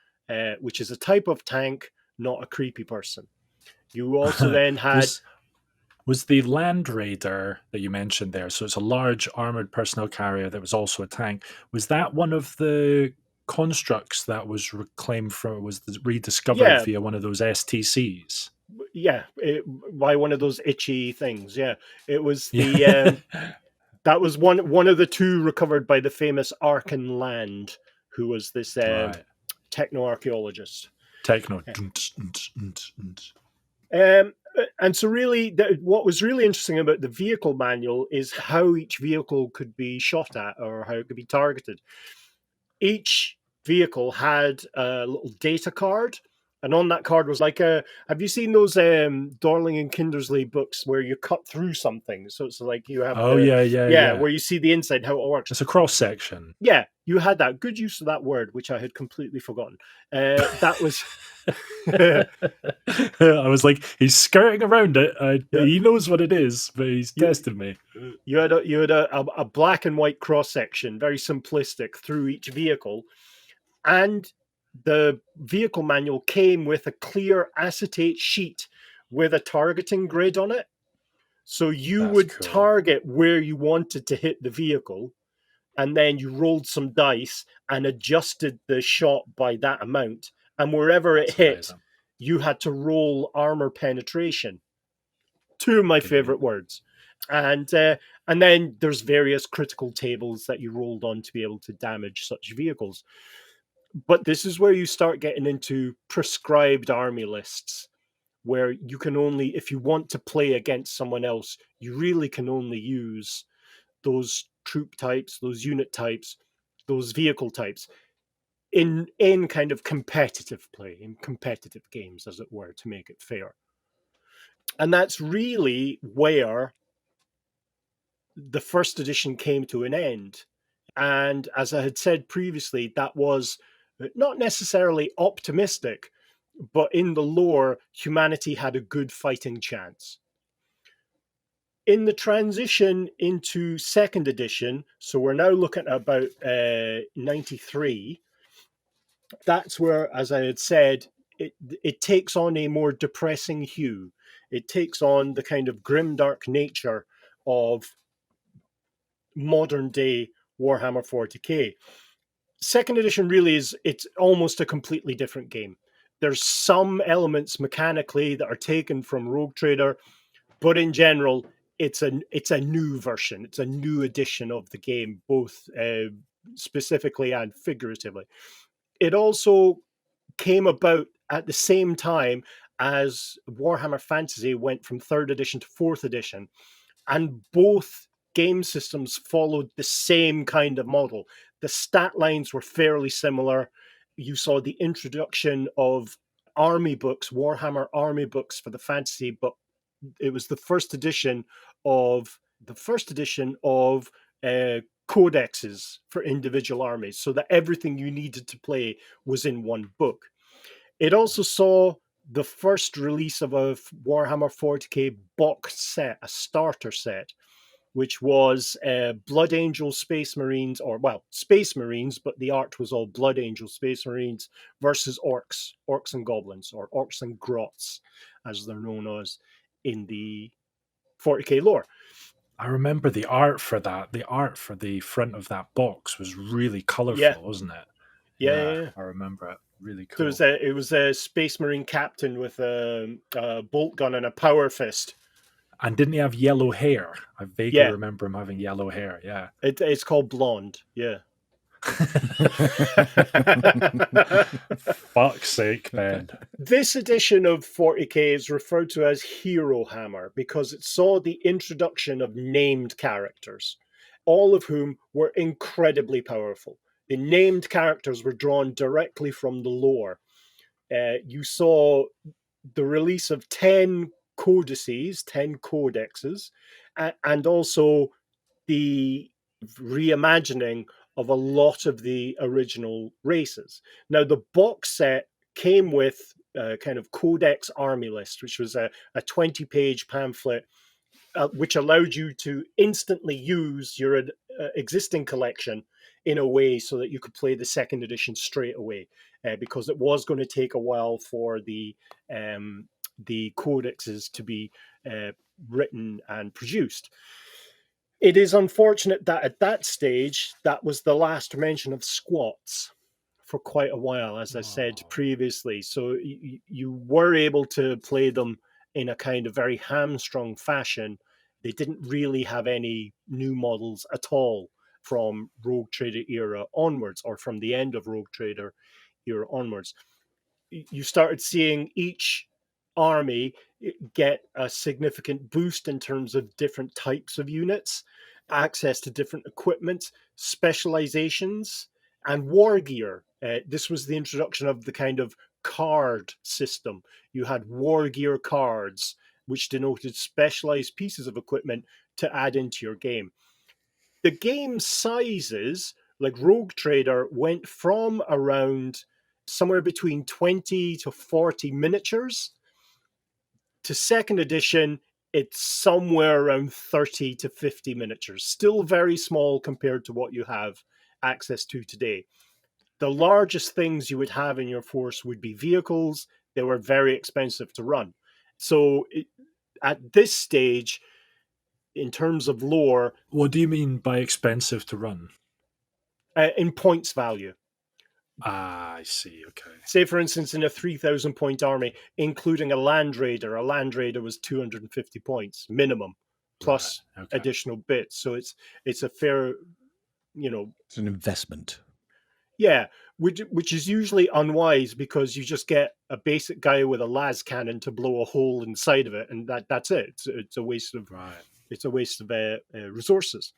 which is a type of tank, not a creepy person. You also then had... Was the Land Raider that you mentioned there, so it's a large armored personnel carrier that was also a tank, was that one of the constructs that was reclaimed from, was rediscovered via one of those STCs? Yeah, by one of those itchy things, yeah. It was the... that was one of the two recovered by the famous Arkan Land, who was this techno-archaeologist. And so really, what was really interesting about the vehicle manual is how each vehicle could be shot at or how it could be targeted. Each vehicle had a little data card, and on that card was like a... Have you seen those Dorling and Kindersley books where you cut through something? So it's like you have... where you see the inside, how it works. It's a cross-section. Yeah, you had that. Good use of that word, which I had completely forgotten. That was... I was like, he's skirting around it. He knows what it is, but he's tested me. You had a black and white cross section, very simplistic, through each vehicle, and the vehicle manual came with a clear acetate sheet with a targeting grid on it. So you would target where you wanted to hit the vehicle, and then you rolled some dice and adjusted the shot by that amount. And wherever it hit, you had to roll armor penetration. Two of my favorite words. And then there's various critical tables that you rolled on to be able to damage such vehicles. But this is where you start getting into prescribed army lists, where you can only, if you want to play against someone else, you really can only use those troop types, those unit types, those vehicle types. In kind of competitive play, in competitive games, as it were, to make it fair. And that's really where the first edition came to an end. And as I had said previously, that was not necessarily optimistic, but in the lore, humanity had a good fighting chance. In the transition into second edition, so we're now looking at about 93, that's where, as I had said, it takes on a more depressing hue. It takes on the kind of grimdark nature of modern day Warhammer 40k. Second edition really it's almost a completely different game. There's some elements mechanically that are taken from Rogue Trader, but in general, it's a new version. It's a new edition of the game, both specifically and figuratively. It also came about at the same time as Warhammer Fantasy went from 3rd edition to 4th edition, and both game systems followed the same kind of model. The stat lines were fairly similar. You saw the introduction of army books, Warhammer army books for the fantasy, but it was the first edition of codexes for individual armies, so that everything you needed to play was in one book. It also saw the first release of a Warhammer 40k box set, a starter set, which was Blood Angel Space Marines, Space Marines, but the art was all Blood Angel Space Marines versus orcs and goblins, or orcs and grots, as they're known as in the 40k lore. I remember the art for that. The art for the front of that box was really colourful, wasn't it? Yeah. I remember it. Really So cool. it was a Space Marine captain with a bolt gun and a power fist. And didn't he have yellow hair? I vaguely Yeah. remember him having yellow hair. Yeah. It's called Blonde. Yeah. Fuck's sake, Ben. This edition of 40k is referred to as Hero Hammer because it saw the introduction of named characters, all of whom were incredibly powerful. The named characters were drawn directly from the lore. You saw the release of 10 codices, 10 codexes, and also the reimagining of a lot of the original races. Now, the box set came with a kind of Codex Army List, which was a 20-page pamphlet which allowed you to instantly use your existing collection in a way so that you could play the second edition straight away, because it was going to take a while for the codexes to be written and produced. It is unfortunate that at that stage, that was the last mention of squats for quite a while, as I said previously. So you were able to play them in a kind of very hamstrung fashion. They didn't really have any new models at all from Rogue Trader era onwards, or from the end of Rogue Trader era onwards. You started seeing each army get a significant boost in terms of different types of units, access to different equipment, specializations, and war gear. This was the introduction of the kind of card system. You had war gear cards, which denoted specialized pieces of equipment to add into your game. The game sizes, like Rogue Trader, went from around somewhere between 20 to 40 miniatures. To second edition, it's somewhere around 30 to 50 miniatures. Still very small compared to what you have access to today. The largest things you would have in your force would be vehicles. They were very expensive to run. So at this stage, in terms of lore... What do you mean by expensive to run? In points value. Ah, I see. Okay. Say, for instance, in a 3,000 point army, including a Land Raider was 250 points minimum, plus additional bits. So it's a fair, it's an investment. Yeah, which is usually unwise because you just get a basic guy with a las cannon to blow a hole inside of it, and that's it. It's a waste of resources.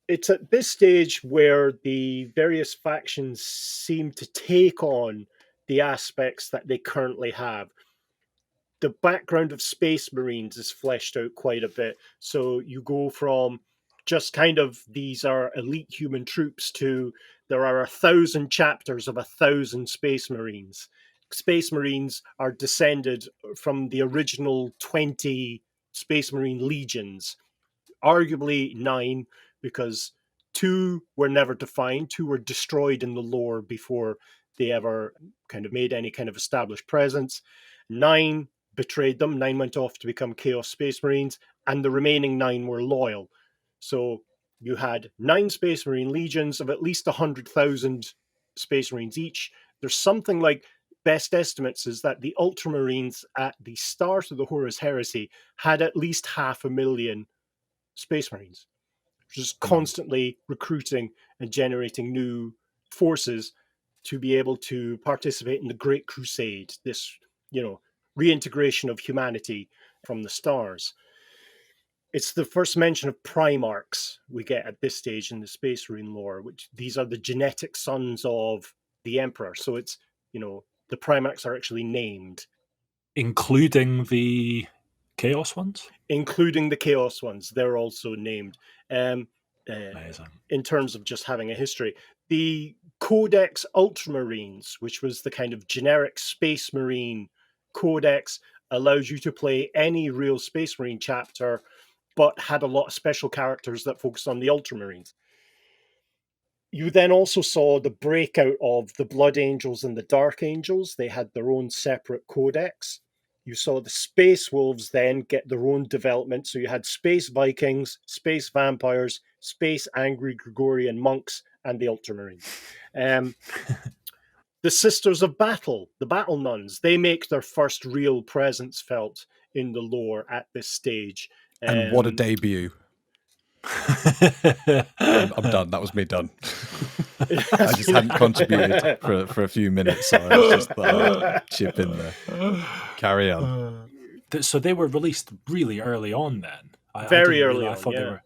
It's at this stage where the various factions seem to take on the aspects that they currently have. The background of Space Marines is fleshed out quite a bit. So you go from just kind of these are elite human troops to there are 1,000 chapters of 1,000 Space Marines. Space Marines are descended from the original 20 Space Marine legions, arguably 9, because 2 were never defined. 2 were destroyed in the lore before they ever kind of made any kind of established presence. 9 betrayed them. 9 went off to become Chaos Space Marines, and the remaining 9 were loyal. So you had 9 Space Marine legions of at least 100,000 Space Marines each. There's something like, best estimates is that the Ultramarines at the start of the Horus Heresy had at least 500,000 Space Marines, just constantly recruiting and generating new forces to be able to participate in the Great Crusade, this, reintegration of humanity from the stars. It's the first mention of Primarchs we get at this stage in the Space Marine lore, which these are the genetic sons of the Emperor. So it's, the Primarchs are actually named. Including the Chaos ones? Including the Chaos ones. They're also named. Amazing. In terms of just having a history. The Codex Ultramarines, which was the kind of generic Space Marine codex, allows you to play any real Space Marine chapter, but had a lot of special characters that focused on the Ultramarines. You then also saw the breakout of the Blood Angels and the Dark Angels. They had their own separate codex. You saw the Space Wolves then get their own development. So you had Space Vikings, Space Vampires, Space Angry Gregorian Monks, and the Ultramarines. The Sisters of Battle, the Battle Nuns, they make their first real presence felt in the lore at this stage. And what a debut. I'm done. That was me done. I just hadn't contributed for a few minutes, so I was just thought I'd chip in there. Carry on. So they were released really early on then? Very early on, I thought yeah. they were...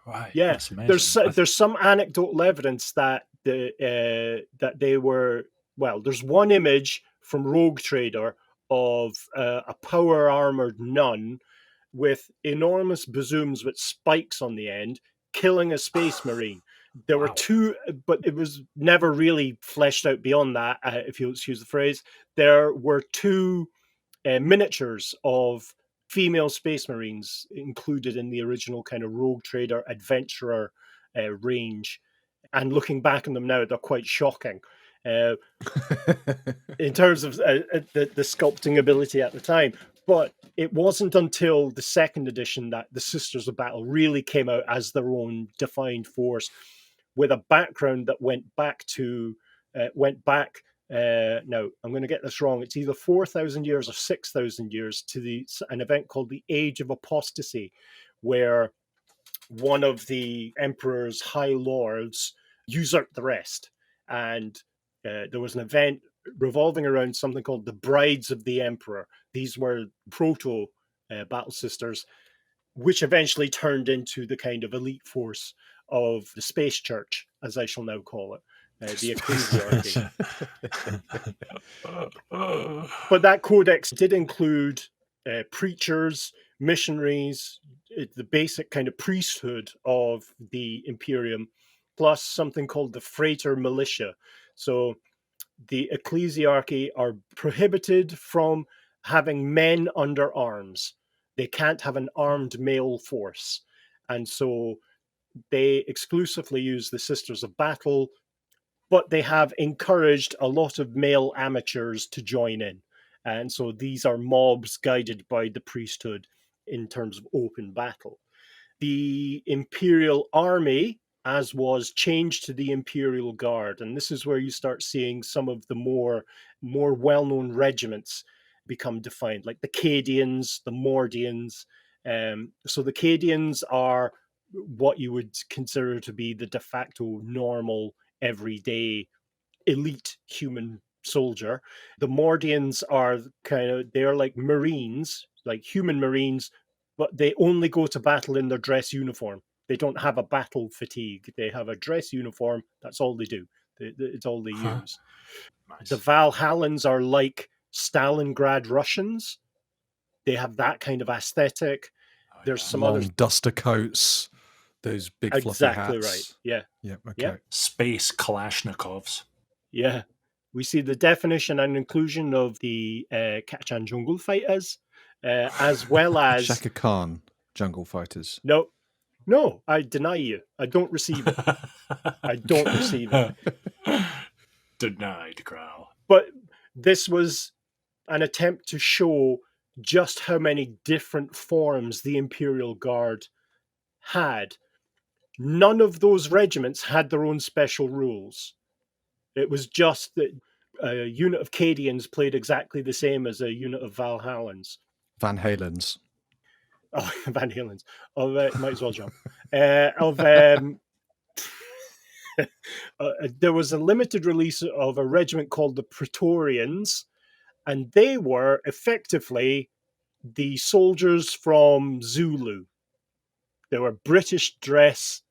Right, yeah, that's amazing. There's some anecdotal evidence that that they were... Well, there's one image from Rogue Trader of a power-armored nun with enormous bazooms with spikes on the end, killing a space marine. There were two, but it was never really fleshed out beyond that, if you'll excuse the phrase. There were two miniatures of female space marines included in the original kind of Rogue Trader adventurer range. And looking back on them now, they're quite shocking. In terms of the sculpting ability at the time. But it wasn't until the second edition that the Sisters of Battle really came out as their own defined force, with a background that went back. Now I'm going to get this wrong. It's either 4,000 years or 6,000 years to an event called the Age of Apostasy, where one of the Emperor's High Lords usurped the rest, and there was an event revolving around something called the Brides of the Emperor. These were proto Battle Sisters, which eventually turned into the kind of elite force of the Space Church, as I shall now call it, the ecclesiarchy. But that codex did include preachers, missionaries, the basic kind of priesthood of the Imperium, plus something called the Frater Militia. So the ecclesiarchy are prohibited from having men under arms. They can't have an armed male force. And so they exclusively use the Sisters of Battle, but they have encouraged a lot of male amateurs to join in. And so these are mobs guided by the priesthood in terms of open battle. The Imperial Army, as was, changed to the Imperial Guard. And this is where you start seeing some of the more well-known regiments become defined, like the Cadians, the Mordians. So the Cadians are what you would consider to be the de facto normal, everyday, elite human soldier. The Mordians are they're like Marines, like human Marines, but they only go to battle in their dress uniform. They don't have a battle fatigue. They have a dress uniform. That's all they do. It's all they use. Nice. The Valhallans are like Stalingrad Russians. They have that kind of aesthetic. There's some long other duster coats, those big fluffy exactly hats. Right. Yeah. Yeah. Okay. Yeah. Space Kalashnikovs. Yeah. We see the definition and inclusion of the Kachan jungle fighters, as well as Shaka Khan jungle fighters. No, I deny you. I don't receive it. I don't receive it. Denied, Growl. But this was an attempt to show just how many different forms the Imperial Guard had. None of those regiments had their own special rules. It was just that a unit of Cadians played exactly the same as a unit of Valhallans. Van Halen's. Oh, Van Halen's. Might as well jump. There was a limited release of a regiment called the Praetorians, and they were effectively the soldiers from Zulu. They were British dress,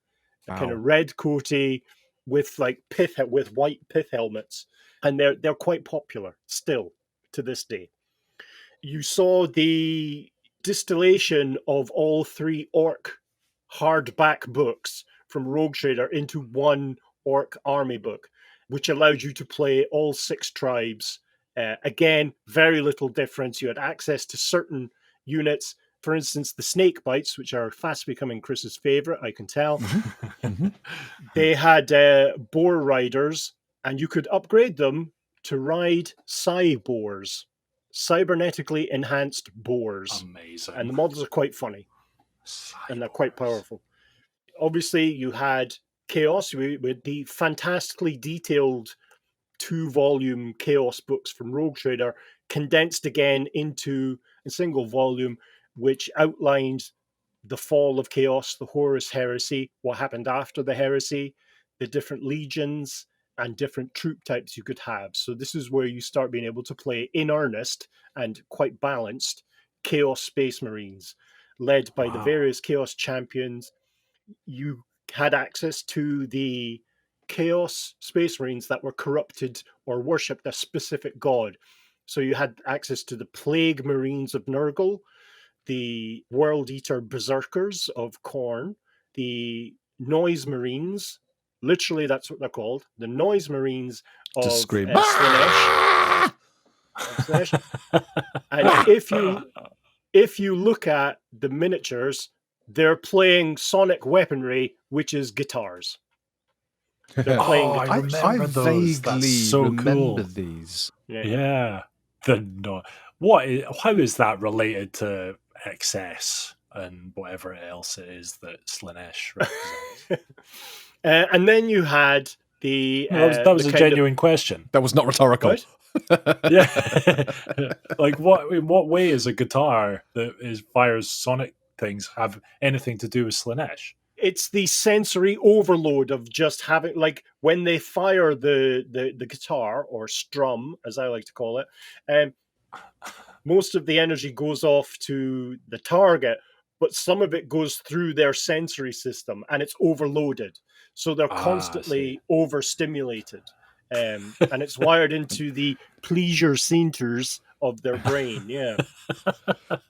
kind of red coaty with with white pith helmets, and they're quite popular still to this day. You saw the distillation of all three orc hardback books from Rogue Trader into one orc army book, which allowed you to play all 6 tribes. Again, very little difference. You had access to certain units. For instance, the snake bites, which are fast becoming Chris's favorite, I can tell. They had boar riders, and you could upgrade them to ride boars, cybernetically enhanced boars. Amazing. And the models are quite funny. And they're quite powerful. Obviously, you had Chaos with the fantastically detailed 2-volume Chaos books from Rogue Trader, condensed again into a single volume, which outlined the fall of Chaos, the Horus heresy, what happened after the heresy, the different legions, and different troop types you could have. So this is where you start being able to play in earnest and quite balanced Chaos Space Marines, led by the various Chaos champions. You had access to the Chaos Space Marines that were corrupted or worshipped a specific god. So you had access to the Plague Marines of Nurgle, the World Eater Berserkers of Khorne, the Noise Marines, literally that's what they're called, the Noise Marines of Slaanesh. And if you look at the miniatures, they're playing sonic weaponry, which is guitars. They're playing guitars. I vaguely so remember cool. these. Yeah. How is that related to excess and whatever else it is that Slaanesh represents? And then you had the... that was a genuine question. That was not rhetorical. What? Yeah. Like, in what way is a guitar that fires sonic things have anything to do with Slaanesh? It's the sensory overload of just having, like, when they fire the guitar, or strum, as I like to call it, most of the energy goes off to the target, but some of it goes through their sensory system, and it's overloaded. So they're constantly overstimulated. And it's wired into the pleasure centers of their brain. Yeah.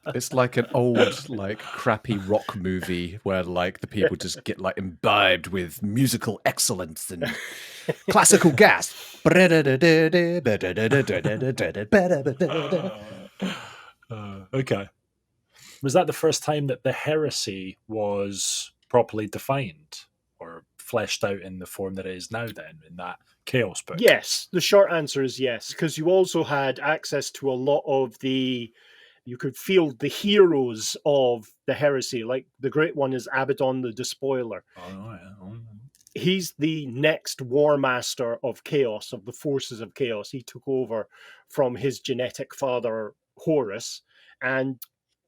It's like an old, like, crappy rock movie where, like, the people just get, like, imbibed with musical excellence and classical gasp. Okay. Was that the first time that the heresy was properly defined or fleshed out in the form that it is now, then, in that Chaos book? Yes, the short answer is yes, because you also had access to a lot of you could field the heroes of the heresy. Like, the great one is Abaddon the Despoiler. Oh, yeah. He's the next War Master of Chaos, of the forces of Chaos. He took over from his genetic father, Horus, and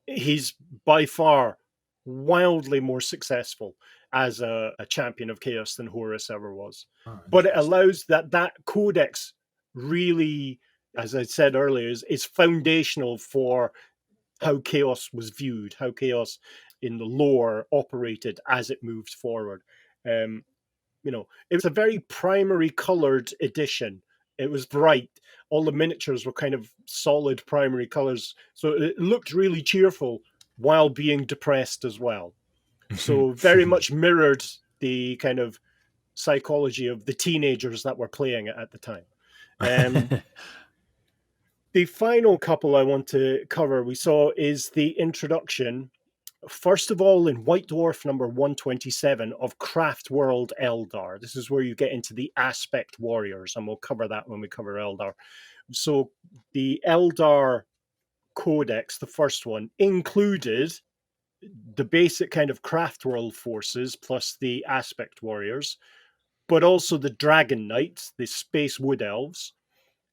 he's by far wildly more successful as a champion of Chaos than Horus ever was. But it allows that codex really, as I said earlier, is foundational for how Chaos was viewed, how Chaos in the lore operated as it moved forward. It was a very primary colored edition. It was bright. All the miniatures were kind of solid primary colors. So it looked really cheerful while being depressed as well. So very much mirrored the kind of psychology of the teenagers that were playing it at the time. The final couple I want to cover we saw is the introduction, first of all, in White Dwarf number 127 of Craft World Eldar. This is where you get into the Aspect Warriors, and we'll cover that when we cover Eldar. So the Eldar Codex, the first one, included the basic kind of Craft World forces plus the Aspect Warriors, but also the Dragon Knights, the Space Wood Elves,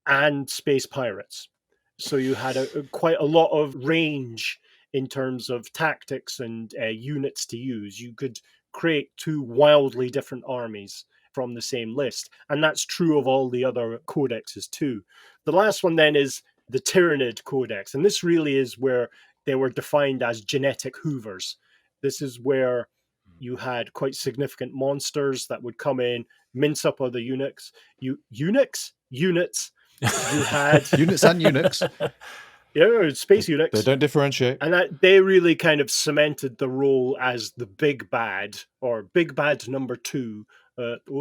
and Space Pirates. So you had quite a lot of range in terms of tactics and units to use. You could create two wildly different armies from the same list. And that's true of all the other codexes too. The last one then is the Tyrannid Codex. And this really is where they were defined as genetic hoovers. This is where you had quite significant monsters that would come in, mince up other units. Units? You had... Units and eunuchs. Yeah, space eunuchs. They don't differentiate. And they really kind of cemented the role as the big bad, or big bad number 2.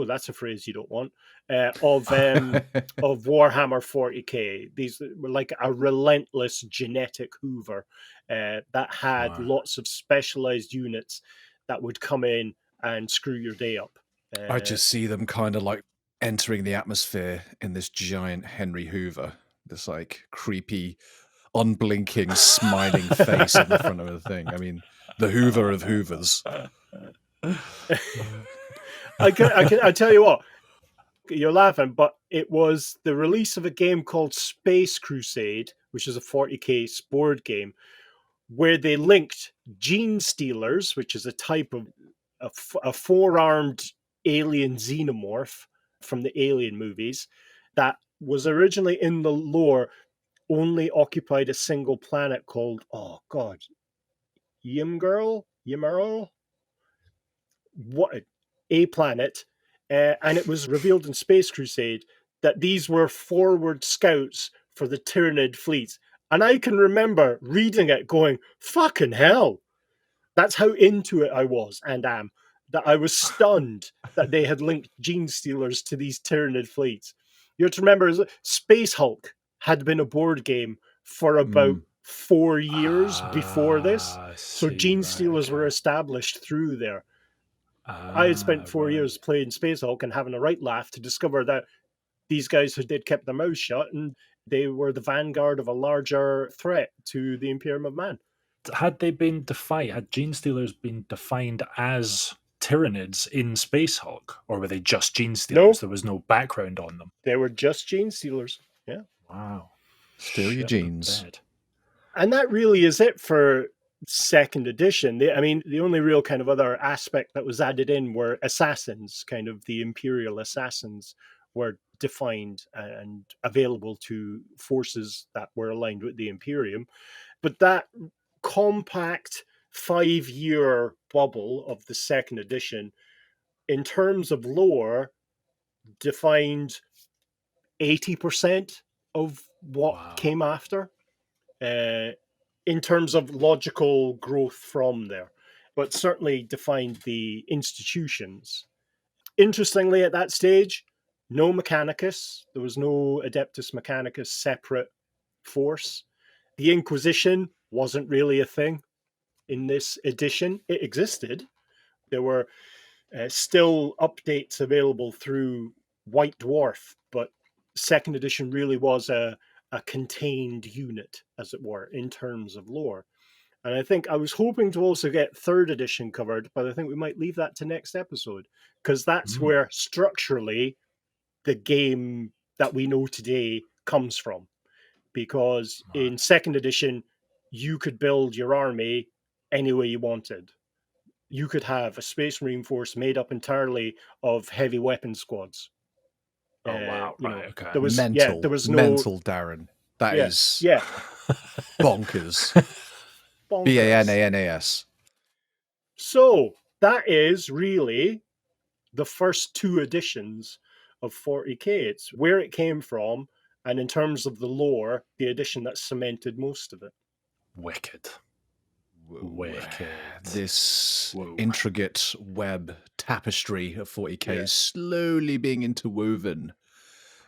That's a phrase you don't want. Of Warhammer 40k. These were like a relentless genetic hoover that had lots of specialized units that would come in and screw your day up. I just see them kind of like entering the atmosphere in this giant Henry Hoover, this like creepy, unblinking, smiling face in the front of the thing. I mean, the Hoover of Hoovers. I tell you what, you're laughing, but it was the release of a game called Space Crusade, which is a 40k board game, where they linked Gene Stealers, which is a type of a four-armed alien xenomorph from the Alien movies that was originally in the lore only occupied a single planet called, oh god, Yimgirl? What a planet. And it was revealed in Space Crusade that these were forward scouts for the Tyranid fleets. And I can remember reading it going, fucking hell. That's how into it I was and am. That I was stunned that they had linked Gene Stealers to these Tyranid fleets. You have to remember, Space Hulk had been a board game for about 4 years before this. So Gene Stealers were established through there. I had spent 4 years playing Space Hulk and having a right laugh to discover that these guys had kept their mouths shut and they were the vanguard of a larger threat to the Imperium of Man. Had they been defined, had Gene Stealers been defined as Tyranids in Space Hulk, or were they just Gene Stealers? No. There was no background on them. They were just Gene Stealers. Yeah. Wow. Steal your genes. And that really is it for second edition. The only real kind of other aspect that was added in were assassins, kind of the Imperial assassins were defined and available to forces that were aligned with the Imperium. But that compact 5-year bubble of the second edition, in terms of lore, defined 80% of what came after. In terms of logical growth from there, but certainly defined the institutions. Interestingly, at that stage, no Mechanicus. There was no Adeptus Mechanicus separate force. The Inquisition wasn't really a thing in this edition. It existed. There were still updates available through White Dwarf, but second edition really was a contained unit, as it were, in terms of lore. And I think I was hoping to also get third edition covered, but I think we might leave that to next episode, because that's where structurally the game that we know today comes from. Because in second edition, you could build your army any way you wanted. You could have a Space Marine force made up entirely of heavy weapon squads. Oh wow! Okay. There was mental, there was no mental, Darren. That is bonkers. BANANAS. So that is really the first two editions of 40k. It's where it came from, and in terms of the lore, the edition that cemented most of it. Wicked. This intricate web tapestry of 40k is slowly being interwoven.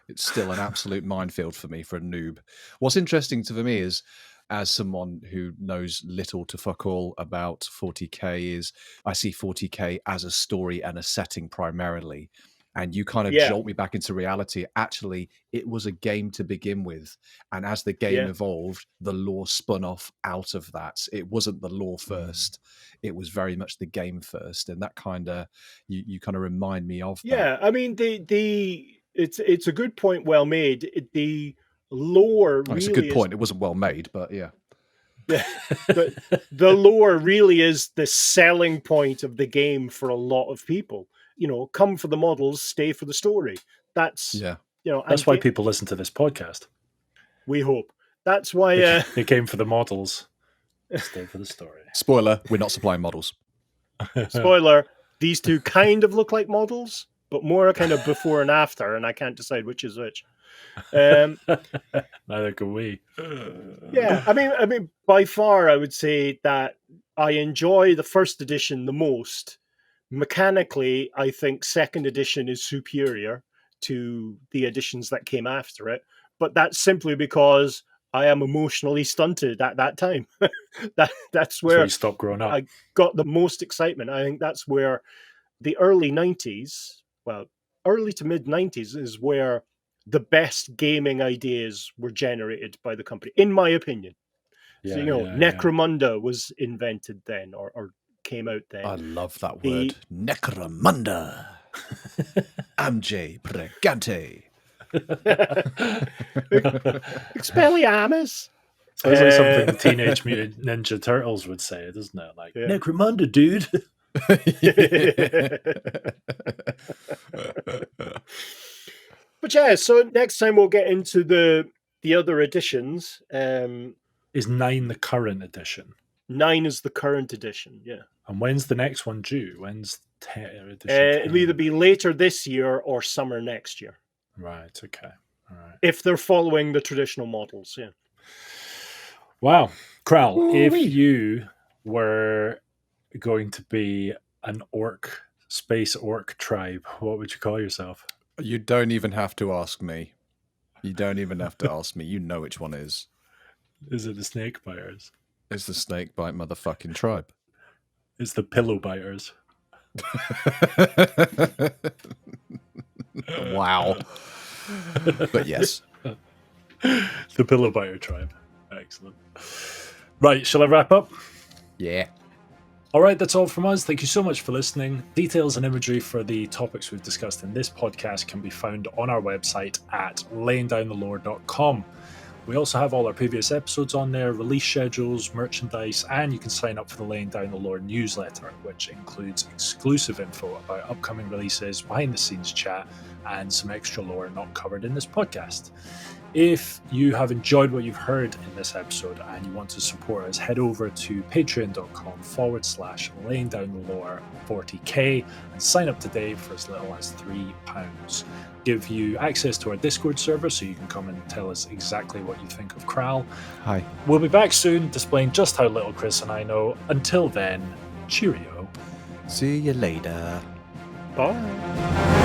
It's still an absolute minefield for me, for a noob. What's interesting for me is, as someone who knows little to fuck all about 40k, is I see 40k as a story and a setting primarily. And you kind of jolt me back into reality. Actually, it was a game to begin with. And as the game evolved, the lore spun off out of that. It wasn't the lore first. It was very much the game first. And that kind of, you kind of remind me of that. Yeah, I mean, it's a good point, well made. The lore really it's a good point. It wasn't well made, but yeah. The lore really is the selling point of the game for a lot of people. Come for the models, stay for the story. That's that's why people listen to this podcast. We hope. That's why they came for the models, stay for the story. Spoiler: we're not supplying models. Spoiler: these two kind of look like models, but more kind of before and after, and I can't decide which is which. Neither can we. Yeah, I mean, by far, I would say that I enjoy the first edition the most. Mechanically, I think second edition is superior to the editions that came after it, but that's simply because I am emotionally stunted at that time. That's where you stopped growing up. I got the most excitement. I think that's where the early 90s, well, early to mid 90s is where the best gaming ideas were generated by the company, in my opinion. So, Necromunda was invented then, or came out then. I love that word, Necromunda. Amje Pregante. Expelliarmus. Sounds like something the Teenage Mutant Ninja Turtles would say, doesn't it? Like, Yeah. Necromunda, dude. But yeah, so next time we'll get into the other editions. Is 9 the current edition? 9 is the current edition, yeah. And when's the next one due? When's edition 10? It'll either be later this year or summer next year. Right, okay. All right. If they're following the traditional models, yeah. Wow. Kral, Ooh-wee. if you were going to be an space orc tribe, what would you call yourself? You don't even have to ask me. You don't even have to ask me. You know which one it is. Is it the snake biters? It's the snakebite motherfucking tribe. It's the pillow biters. Wow. But yes. The pillow biter tribe. Excellent. Right, shall I wrap up? Yeah. All right, that's all from us. Thank you so much for listening. Details and imagery for the topics we've discussed in this podcast can be found on our website at layingdownthelore.com. We also have all our previous episodes on there, release schedules, merchandise, and you can sign up for the Laying Down the Lore newsletter, which includes exclusive info about upcoming releases, behind-the-scenes chat, and some extra lore not covered in this podcast. If you have enjoyed what you've heard in this episode and you want to support us, head over to patreon.com/layingdownthelore40k and sign up today for as little as £3. Give you access to our Discord server so you can come and tell us exactly what you think of Kral. Hi. We'll be back soon displaying just how little Chris and I know. Until then, cheerio. See you later. Bye.